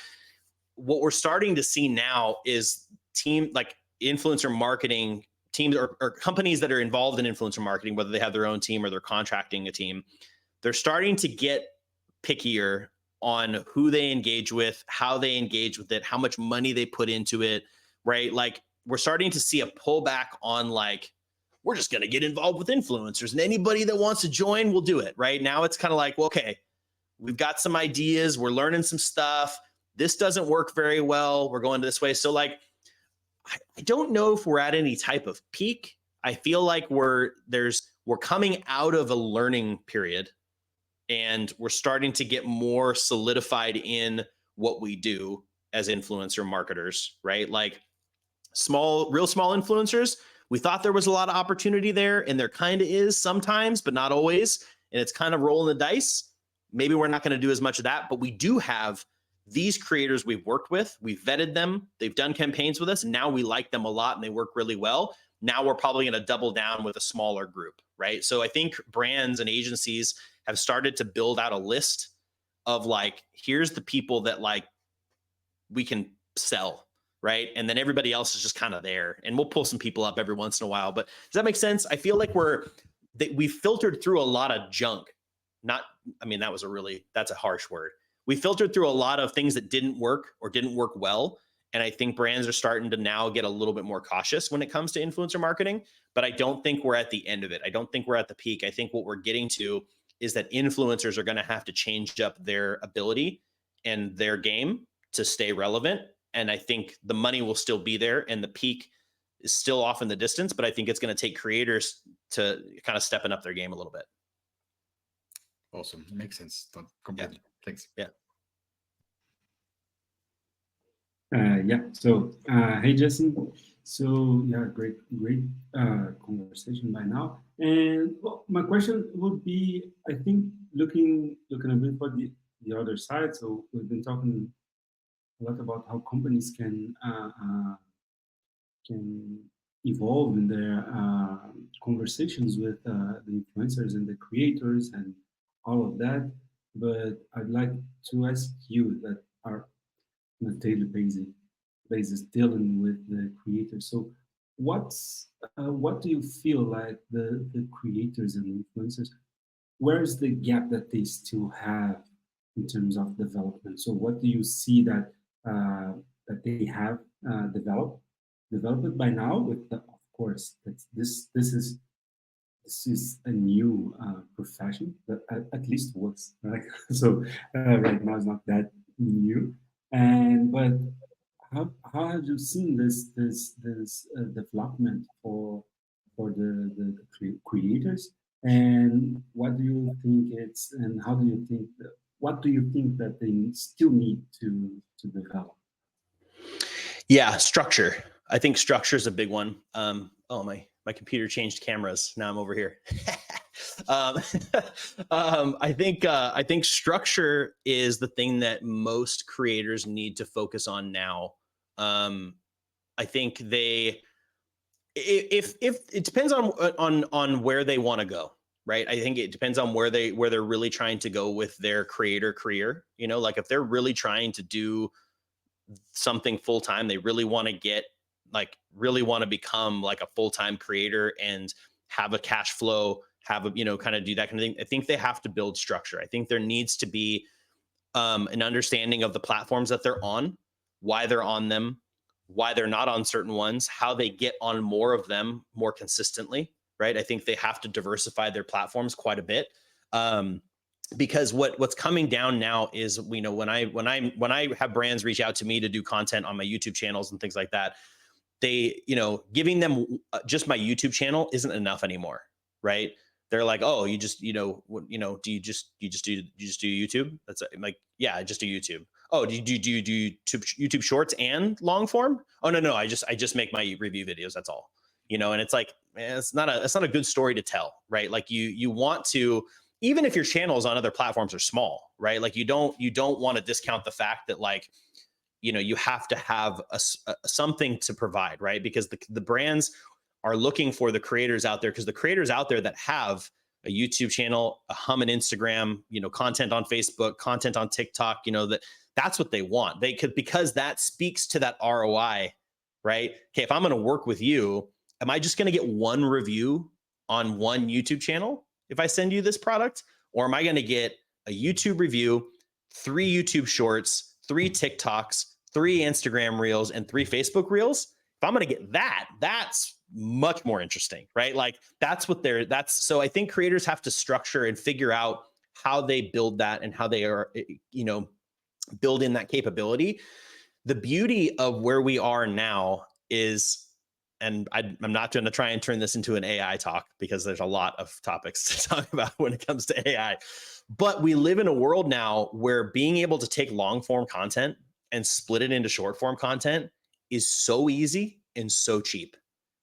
What we're starting to see now is influencer marketing teams or companies that are involved in influencer marketing, whether they have their own team or they're contracting a team, they're starting to get pickier on who they engage with, how they engage with it, how much money they put into it, right? Like we're starting to see a pullback on like, we're just going to get involved with influencers and anybody that wants to join will do it, right? Now it's kind of like, well, okay, we've got some ideas, we're learning some stuff. This doesn't work very well. We're going this way. So like, I don't know if we're at any type of peak. I feel like we're coming out of a learning period and we're starting to get more solidified in what we do as influencer marketers, right? Like real small influencers, we thought there was a lot of opportunity there and there kind of is sometimes, but not always. And it's kind of rolling the dice. Maybe we're not going to do as much of that, but we do have these creators we've worked with, we've vetted them, they've done campaigns with us, and now we like them a lot and they work really well. Now we're probably going to double down with a smaller group, right? So I think brands and agencies have started to build out a list of like, here's the people that like we can sell, right? And then everybody else is just kind of there. And we'll pull some people up every once in a while. But does that make sense? I feel like we filtered through a lot of junk. That's a harsh word. We filtered through a lot of things that didn't work or didn't work well. And I think brands are starting to now get a little bit more cautious when it comes to influencer marketing, but I don't think we're at the end of it. I don't think we're at the peak. I think what we're getting to is that influencers are going to have to change up their ability and their game to stay relevant. And I think the money will still be there and the peak is still off in the distance, but I think it's going to take creators to kind of stepping up their game a little bit. Awesome. Makes sense. Completely. Yeah. Thanks. Yeah. So, hey, Jason. So, yeah, great conversation by now. And well, my question would be, I think, looking a bit for the other side. So, we've been talking a lot about how companies can evolve in their conversations with the influencers and the creators and all of that. But I'd like to ask you that are on a daily basis dealing with the creators. So what do you feel like the creators and influencers, where's the gap that they still have in terms of development? So what do you see that they have developed by now with of course this is a new profession that at least was right. So right now it's not that new. But how have you seen this development for the creators, and what do you think what do you think that they still need to develop? Yeah, structure. I think structure is a big one. Oh, my computer changed cameras. Now I'm over here. I think structure is the thing that most creators need to focus on now. I think if it depends on where they want to go, right? I think it depends on where they're really trying to go with their creator career. You know, like if they're really trying to do something full time, they really want to become like a full-time creator and have a cash flow, kind of do that kind of thing. I think they have to build structure. I think there needs to be an understanding of the platforms that they're on, why they're on them, why they're not on certain ones, how they get on more of them more consistently, right? I think they have to diversify their platforms quite a bit. Because what's coming down now is, when I have brands reach out to me to do content on my YouTube channels and things like that, they, giving them just my YouTube channel isn't enough anymore, right? They're like, oh, you just, do you just do YouTube? That's like, yeah, I just do YouTube. Oh, do you do YouTube shorts and long form? Oh, no, I just make my review videos. That's all, and it's like, man, it's not a good story to tell, right? Like you want to, even if your channels on other platforms are small, right? Like you don't want to discount the fact that like, you have to have something to provide, right? Because the brands are looking for the creators out there, because the creators out there that have a YouTube channel, a humming Instagram, content on Facebook, content on TikTok, that's what they want. They could, because that speaks to that ROI, right? Okay, if I'm going to work with you, am I just going to get one review on one YouTube channel if I send you this product? Or am I going to get a YouTube review, 3 YouTube shorts, 3 TikToks, 3 Instagram reels, and 3 Facebook reels? If I'm going to get that, that's much more interesting, right? Like so I think creators have to structure and figure out how they build that and how they are, build in that capability. The beauty of where we are now is, and I'm not going to try and turn this into an AI talk, because there's a lot of topics to talk about when it comes to AI, but we live in a world now where being able to take long form content and split it into short form content is so easy and so cheap,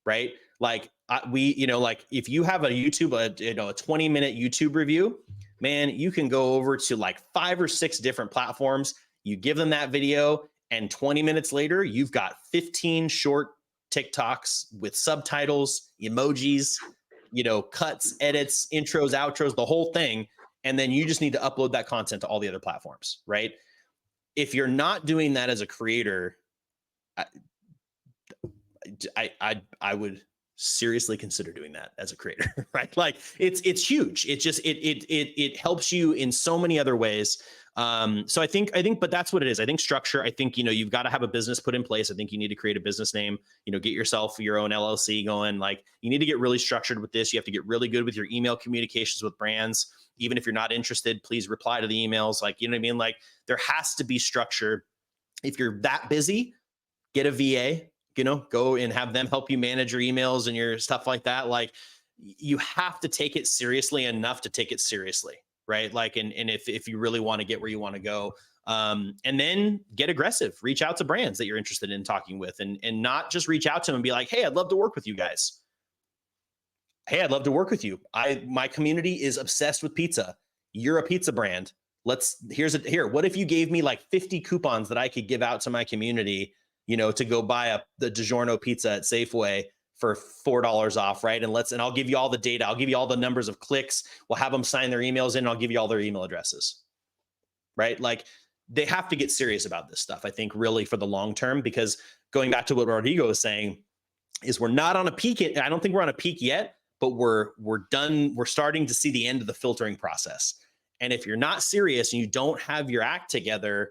right? Like like if you have a 20-minute YouTube review, man, you can go over to like 5 or 6 different platforms. You give them that video, and 20 minutes later, you've got 15 short TikToks with subtitles, emojis, cuts, edits, intros, outros, the whole thing. And then you just need to upload that content to all the other platforms, right? If you're not doing that as a creator, I would seriously consider doing that as a creator, right? Like it's huge. It just, it helps you in so many other ways. So I think, but that's what it is. I think structure, I think, you've got to have a business put in place. I think you need to create a business name, get yourself your own LLC going. Like you need to get really structured with this. You have to get really good with your email communications with brands. Even if you're not interested, please reply to the emails. Like, you know what I mean? Like there has to be structure. If you're that busy, get a VA, go and have them help you manage your emails and your stuff like that. Like you have to take it seriously enough to take it seriously, right? Like, and if you really want to get where you want to go, and then get aggressive, reach out to brands that you're interested in talking with, and not just reach out to them and be like, hey, I'd love to work with you guys. Hey, I'd love to work with you. My community is obsessed with pizza. You're a pizza brand. Here. What if you gave me like 50 coupons that I could give out to my community, to go buy the DiGiorno pizza at Safeway for $4 off, right? And I'll give you all the data. I'll give you all the numbers of clicks. We'll have them sign their emails in, and I'll give you all their email addresses, right? Like they have to get serious about this stuff, I think, really for the long term, because going back to what Rodrigo was saying is we're not on a peak. I don't think we're on a peak yet, but we're done. We're starting to see the end of the filtering process. And if you're not serious and you don't have your act together,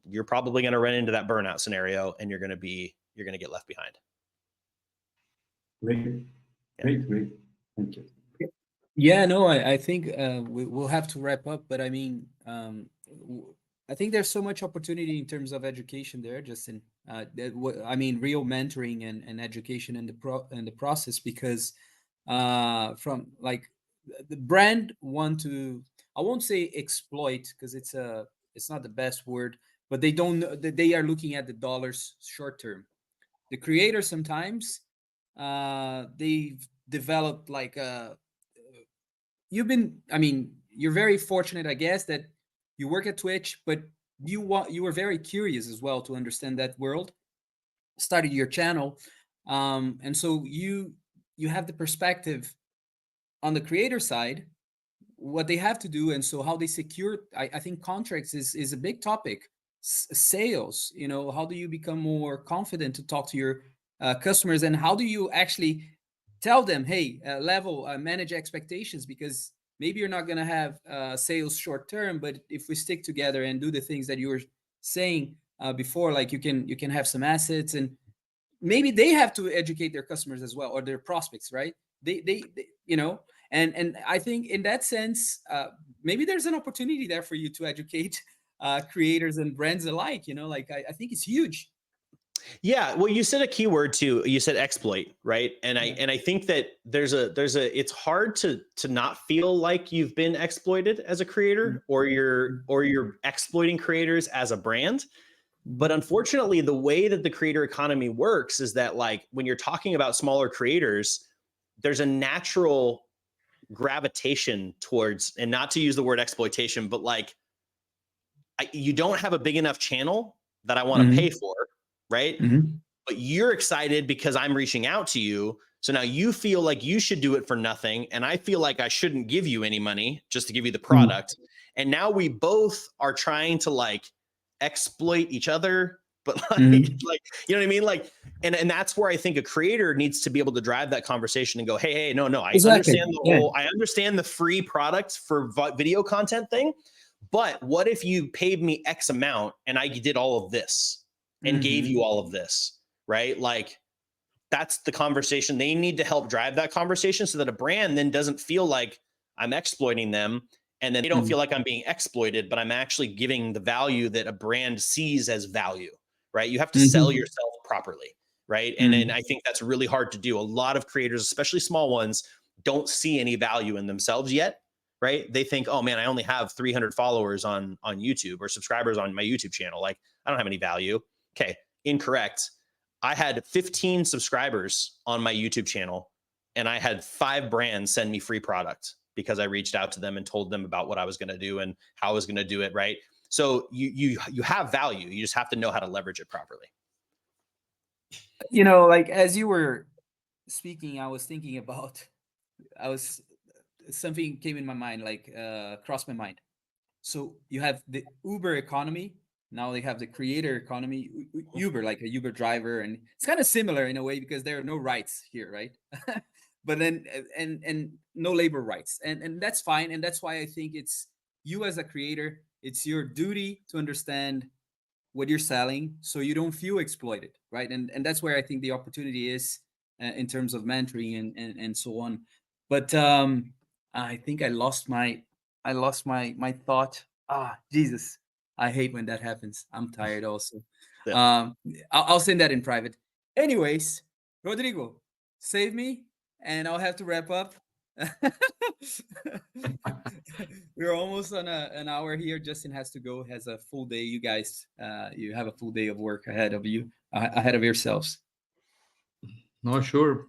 you're probably going to run into that burnout scenario, and you're going to get left behind. Great. Thank you. Yeah, no, I think we'll have to wrap up, but I mean, I think there's so much opportunity in terms of education there, Justin. Real mentoring and education in the process, because from like the brand want to, I won't say exploit, because it's not the best word, but they don't know that they are looking at the dollars short term. The creators sometimes they've developed like you're very fortunate, I guess, that you work at Twitch, but you were very curious as well to understand that world, started your channel, and so you have the perspective on the creator side, what they have to do, and so how they secure. I think contracts is a big topic. Sales, how do you become more confident to talk to your customers, and how do you actually tell them, hey, manage expectations, because maybe you're not going to have sales short term, but if we stick together and do the things that you were saying before, like you can have some assets, and maybe they have to educate their customers as well, or their prospects, right? They and I think in that sense, maybe there's an opportunity there for you to educate creators and brands alike. I think it's huge. Yeah, well, you said a key word too. You said exploit, right? And I think that there's a it's hard to not feel like you've been exploited as a creator, or you're exploiting creators as a brand. But unfortunately, the way that the creator economy works is that, like, when you're talking about smaller creators, there's a natural gravitation towards, and not to use the word exploitation, but like, you don't have a big enough channel that I want to pay for, right? but you're excited because I'm reaching out to you. So now you feel like you should do it for nothing. And I feel like I shouldn't give you any money just to give you the product. And now we both are trying to like exploit each other, but like, you know what I mean? Like, and that's where I think a creator needs to be able to drive that conversation and go, hey, no, I understand the whole, I understand the free product for video content thing, but what if you paid me X amount and I did all of this and gave you all of this, right? Like, that's the conversation. They need to help drive that conversation so that a brand then doesn't feel like I'm exploiting them. And then they don't feel like I'm being exploited, but I'm actually giving the value that a brand sees as value, right? You have to sell yourself properly, right? And I think that's really hard to do. A lot of creators, especially small ones, don't see any value in themselves yet, right? They think, oh man, I only have 300 followers on YouTube or subscribers on my YouTube channel. Like, I don't have any value. Okay, incorrect. I had 15 subscribers on my YouTube channel and I had 5 brands send me free product because I reached out to them and told them about what I was going to do and how I was going to do it. Right. So you have value. You just have to know how to leverage it properly. You know, like as you were speaking, I was thinking about, something came in my mind, like crossed my mind. So you have the Uber economy. Now they have the creator economy, Uber, like a Uber driver, and it's kind of similar in a way because there are no rights here, right? But then and no labor rights, and that's fine, and that's why I think it's you as a creator, it's your duty to understand what you're selling so you don't feel exploited, right? And that's where I think the opportunity is in terms of mentoring and so on. But I think I lost my thought. Jesus, I hate when that happens. I'm tired also. Yeah. I'll send that in private. Anyways, Rodrigo, save me, and I'll have to wrap up. We're almost on an hour here. Justin has to go. Has a full day. You guys, you have a full day of work ahead of you, ahead of yourselves. No, sure.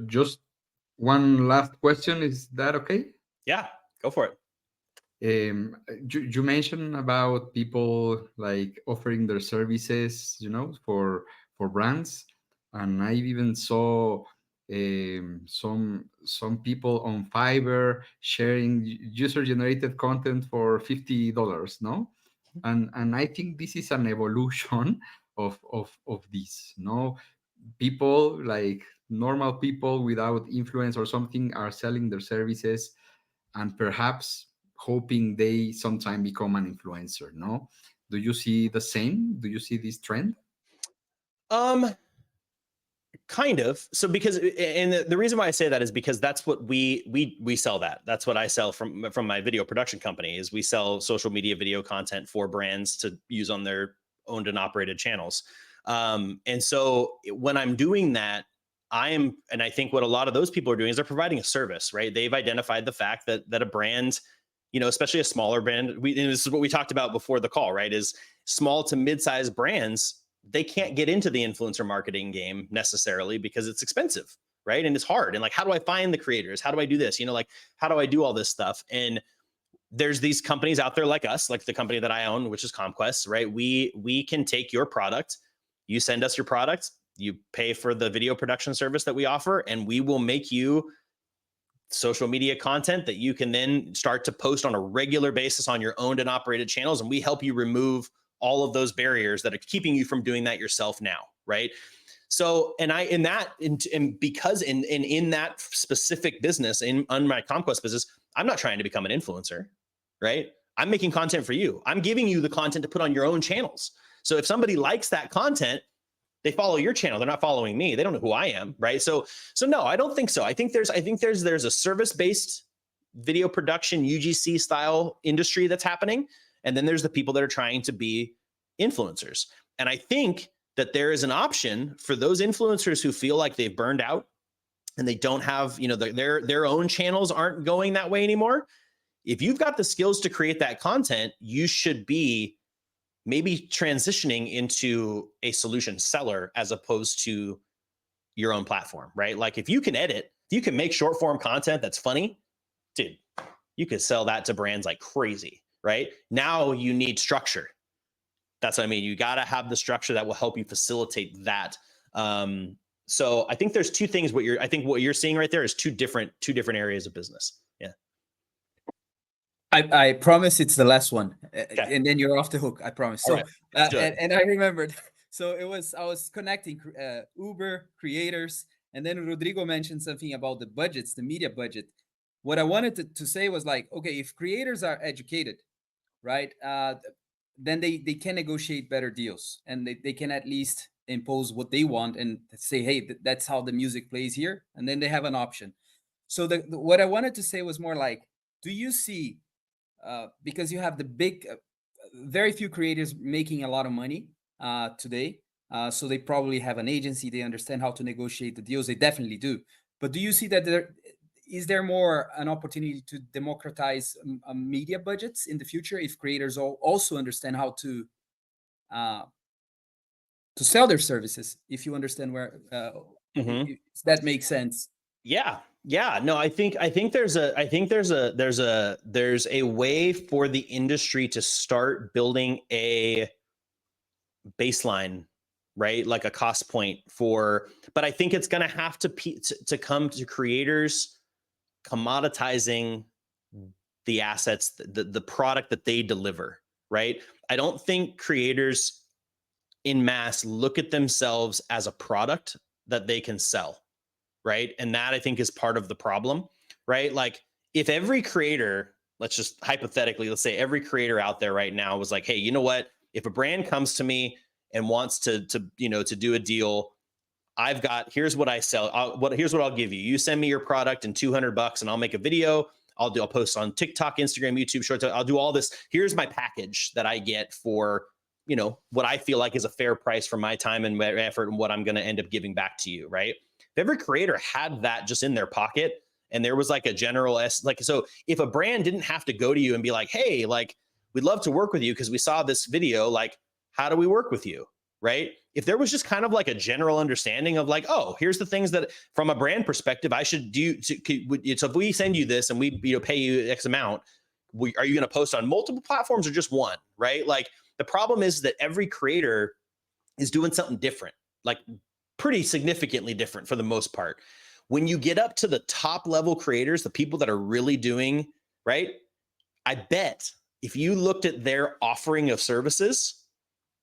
Just one last question. Is that okay? Yeah, go for it. You mentioned about people like offering their services, for brands, and I even saw some people on Fiverr sharing user generated content for $50. No, and I think this is an evolution of this. No, people like normal people without influence or something are selling their services and perhaps hoping they sometime become an influencer. No, do you see the same? Do you see this trend? Kind of. So because, and the reason why I say that is because that's what we sell. That's what I sell from my video production company. Is we sell social media video content for brands to use on their owned and operated channels. And so when I'm doing that, and I think what a lot of those people are doing is they're providing a service, right? They've identified the fact that a brand, especially a smaller brand, and this is what we talked about before the call, right? Is small to mid-sized brands, they can't get into the influencer marketing game necessarily because it's expensive, right? And it's hard. And like, how do I find the creators? How do I do this? Like, how do I do all this stuff? And there's these companies out there like us, like the company that I own, which is ComQuest, right? We can take your product, you send us your product, you pay for the video production service that we offer, and we will make you social media content that you can then start to post on a regular basis on your owned and operated channels. And we help you remove all of those barriers that are keeping you from doing that yourself now, right? So, and because in that specific business, on my ComQuest business, I'm not trying to become an influencer, right? I'm making content for you. I'm giving you the content to put on your own channels. So if somebody likes that content, they follow your channel. They're not following me. They don't know who I am, right? So no, I don't think so. I think there's a service-based video production UGC style industry that's happening. And then there's the people that are trying to be influencers. And I think that there is an option for those influencers who feel like they've burned out and they don't have, their own channels aren't going that way anymore. If you've got the skills to create that content, you should be maybe transitioning into a solution seller as opposed to your own platform, right? Like if you can edit, if you can make short form content that's funny, dude, you could sell that to brands like crazy, right? Now you need structure. That's what I mean. You got to have the structure that will help you facilitate that. So I think there's two things. I think what you're seeing right there is two different areas of business. Yeah. I promise it's the last one, Okay. and then you're off the hook. I promise. All So, right. and I remembered. So I was connecting Uber creators, and then Rodrigo mentioned something about the budgets, the media budget. What I wanted to say was like, okay, if creators are educated, right, then they can negotiate better deals, and they can at least impose what they want and say, hey, that's how the music plays here, and then they have an option. So what I wanted to say was more like, do you see, because you have the big, very few creators making a lot of money today. So they probably have an agency. They understand how to negotiate the deals. They definitely do. But do you see that is there more an opportunity to democratize media budgets in the future if creators also understand how to sell their services? If you understand where if that makes sense. Yeah. No, I think there's a way for the industry to start building a baseline, right? Like a cost point but I think it's going to have to come to creators commoditizing the assets, the product that they deliver, right? I don't think creators in mass look at themselves as a product that they can sell. Right. And that I think is part of the problem, right? Like if every creator, let's just hypothetically, let's say every creator out there right now was like, hey, you know what? If a brand comes to me and wants to do a deal, here's what I sell. Here's what I'll give you. You send me your product and $200 and I'll make a video. I'll post on TikTok, Instagram, YouTube Shorts. I'll do all this. Here's my package that I get for, what I feel like is a fair price for my time and my effort and what I'm going to end up giving back to you. Right. If every creator had that just in their pocket and there was like a general so if a brand didn't have to go to you and be like, hey, like, we'd love to work with you because we saw this video, like, how do we work with you? Right. If there was just kind of like a general understanding of like, oh, here's the things that from a brand perspective, I should do. So if we send you this and we pay you X amount, are you going to post on multiple platforms or just one? Right. Like the problem is that every creator is doing something different, like pretty significantly different for the most part. When you get up to the top level creators, the people that are really doing, right? I bet if you looked at their offering of services,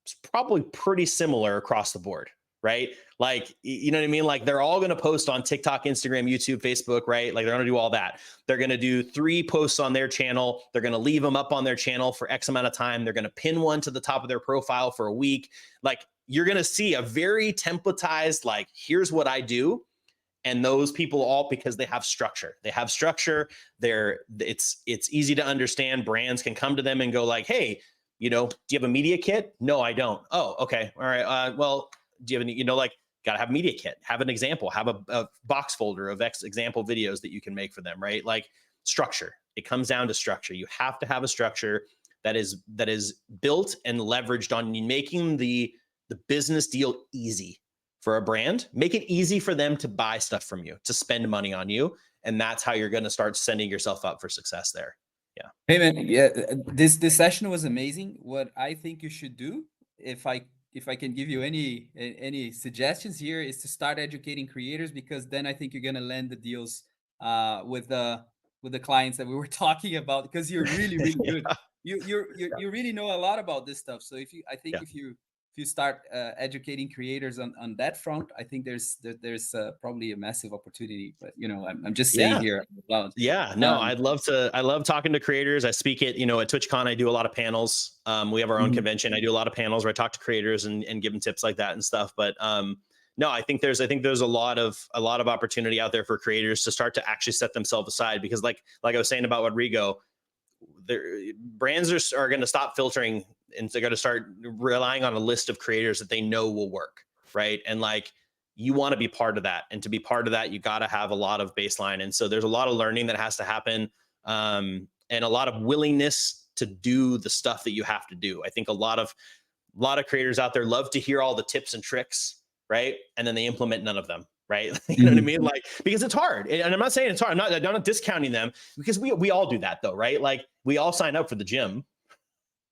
it's probably pretty similar across the board, right? Like, you know what I mean? Like they're all going to post on TikTok, Instagram, YouTube, Facebook, right? Like they're going to do all that. They're going to do 3 posts on their channel. They're going to leave them up on their channel for X amount of time. They're going to pin one to the top of their profile for a week. Like you're going to see a very templatized, like, here's what I do. And those people all, because they have structure, it's easy to understand. Brands can come to them and go like, hey, do you have a media kit? No, I don't. Oh, okay. All right. Well, do you have any, got to have a media kit, have an example, have a box folder of X example videos that you can make for them, right? Like structure. It comes down to structure. You have to have a structure that is built and leveraged on making the business deal easy for a brand. Make it easy for them to buy stuff from you, to spend money on you. And that's how you're going to start setting yourself up for success there. Yeah. Hey man, yeah, this session was amazing. What I think you should do, if I can give you any suggestions here, is to start educating creators, because then I think you're gonna land the deals with the clients that we were talking about, because you're really good. You really know a lot about this stuff. So if you start educating creators on that front, I think there's probably a massive opportunity. But I'm just saying here out loud. Yeah, no, I love talking to creators. I speak at TwitchCon. I do a lot of panels. We have our own convention. I do a lot of panels where I talk to creators and give them tips like that and stuff. But no, I think there's a lot of opportunity out there for creators to start to actually set themselves aside, because like I was saying about Rodrigo, brands are going to stop filtering, and they're going to start relying on a list of creators that they know will work, right? And like, you want to be part of that, and to be part of that, you got to have a lot of baseline. And so there's a lot of learning that has to happen, and a lot of willingness to do the stuff that you have to do. I think a lot of creators out there love to hear all the tips and tricks, right? And then they implement none of them. Right. You know what I mean? Like, because it's hard. And I'm not saying it's hard. I'm not discounting them, because we all do that though. Right. Like we all sign up for the gym.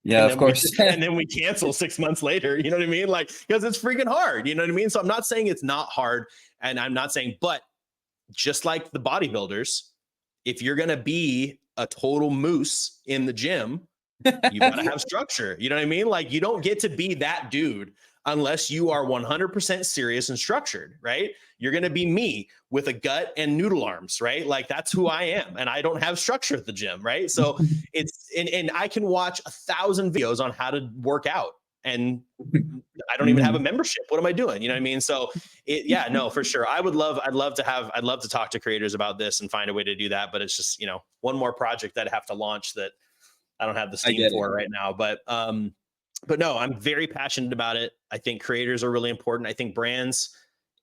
Yeah, and of then course. and then we cancel 6 months later. You know what I mean? Like, because it's freaking hard. You know what I mean? So I'm not saying it's not hard, and I'm not saying, but just like the bodybuilders, if you're gonna be a total moose in the gym, you gotta have structure. You know what I mean? Like, you don't get to be that dude unless you are 100% serious and structured, right? You're gonna be me with a gut and noodle arms, right? Like, that's who I am, and I don't have structure at the gym, right? So it's and I can watch 1,000 videos on how to work out, and I don't even have a membership. What am I doing? You know what I mean? So yeah, no, for sure. I'd love to talk to creators about this and find a way to do that. But it's just, one more project that I have to launch that I don't have the steam for right now. But no, I'm very passionate about it. I think creators are really important. I think brands,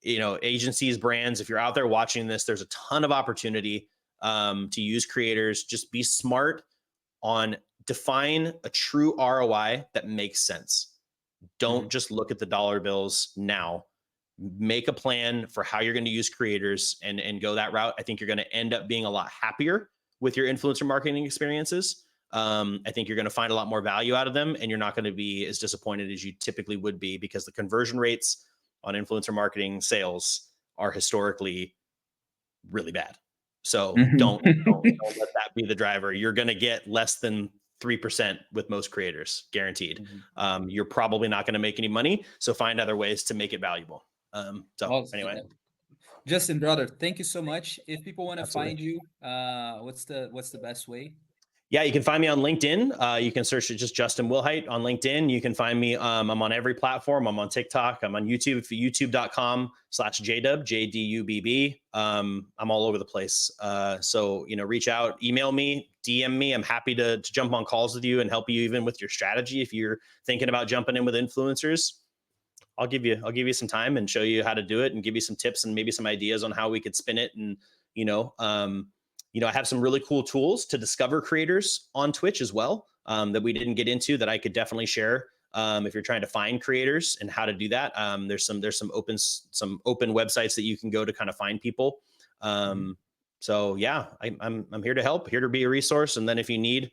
agencies, brands, if you're out there watching this, there's a ton of opportunity to use creators. Just be smart on define a true ROI that makes sense. Don't just look at the dollar bills now. Make a plan for how you're going to use creators and go that route. I think you're going to end up being a lot happier with your influencer marketing experiences. I think you're going to find a lot more value out of them, and you're not going to be as disappointed as you typically would be, because the conversion rates on influencer marketing sales are historically really bad. So don't let that be the driver. You're going to get less than 3% with most creators, guaranteed. You're probably not going to make any money, so find other ways to make it valuable. Anyway, Justin, brother, thank you so much. If people want to find you, what's the best way? Yeah, you can find me on LinkedIn. You can search just Justin Willhite on LinkedIn. You can find me. I'm on every platform. I'm on TikTok. I'm on YouTube, youtube.com/JDub, JDUBB. I'm all over the place. So, reach out, email me, DM me. I'm happy to jump on calls with you and help you even with your strategy. If you're thinking about jumping in with influencers, I'll give you some time and show you how to do it and give you some tips and maybe some ideas on how we could spin it. And, I have some really cool tools to discover creators on Twitch as well, that we didn't get into, that I could definitely share. If you're trying to find creators and how to do that, there's some open websites that you can go to kind of find people. So yeah, I'm here to help, here to be a resource. And then if you need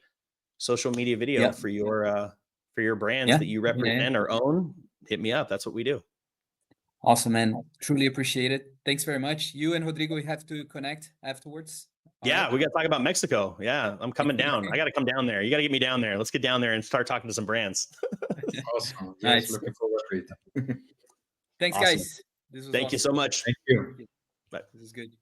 social media video for your brands that you represent or own, hit me up. That's what we do. Awesome, man. Truly appreciate it. Thanks very much. You and Rodrigo, we have to connect afterwards. Yeah, we got to talk about Mexico. Yeah, I'm coming down. I got to come down there. You got to get me down there. Let's get down there and start talking to some brands. Awesome. Nice. Yes, looking forward to it. Thanks, Awesome. guys. This was Thank you so much. Thank you. Bye. This is good.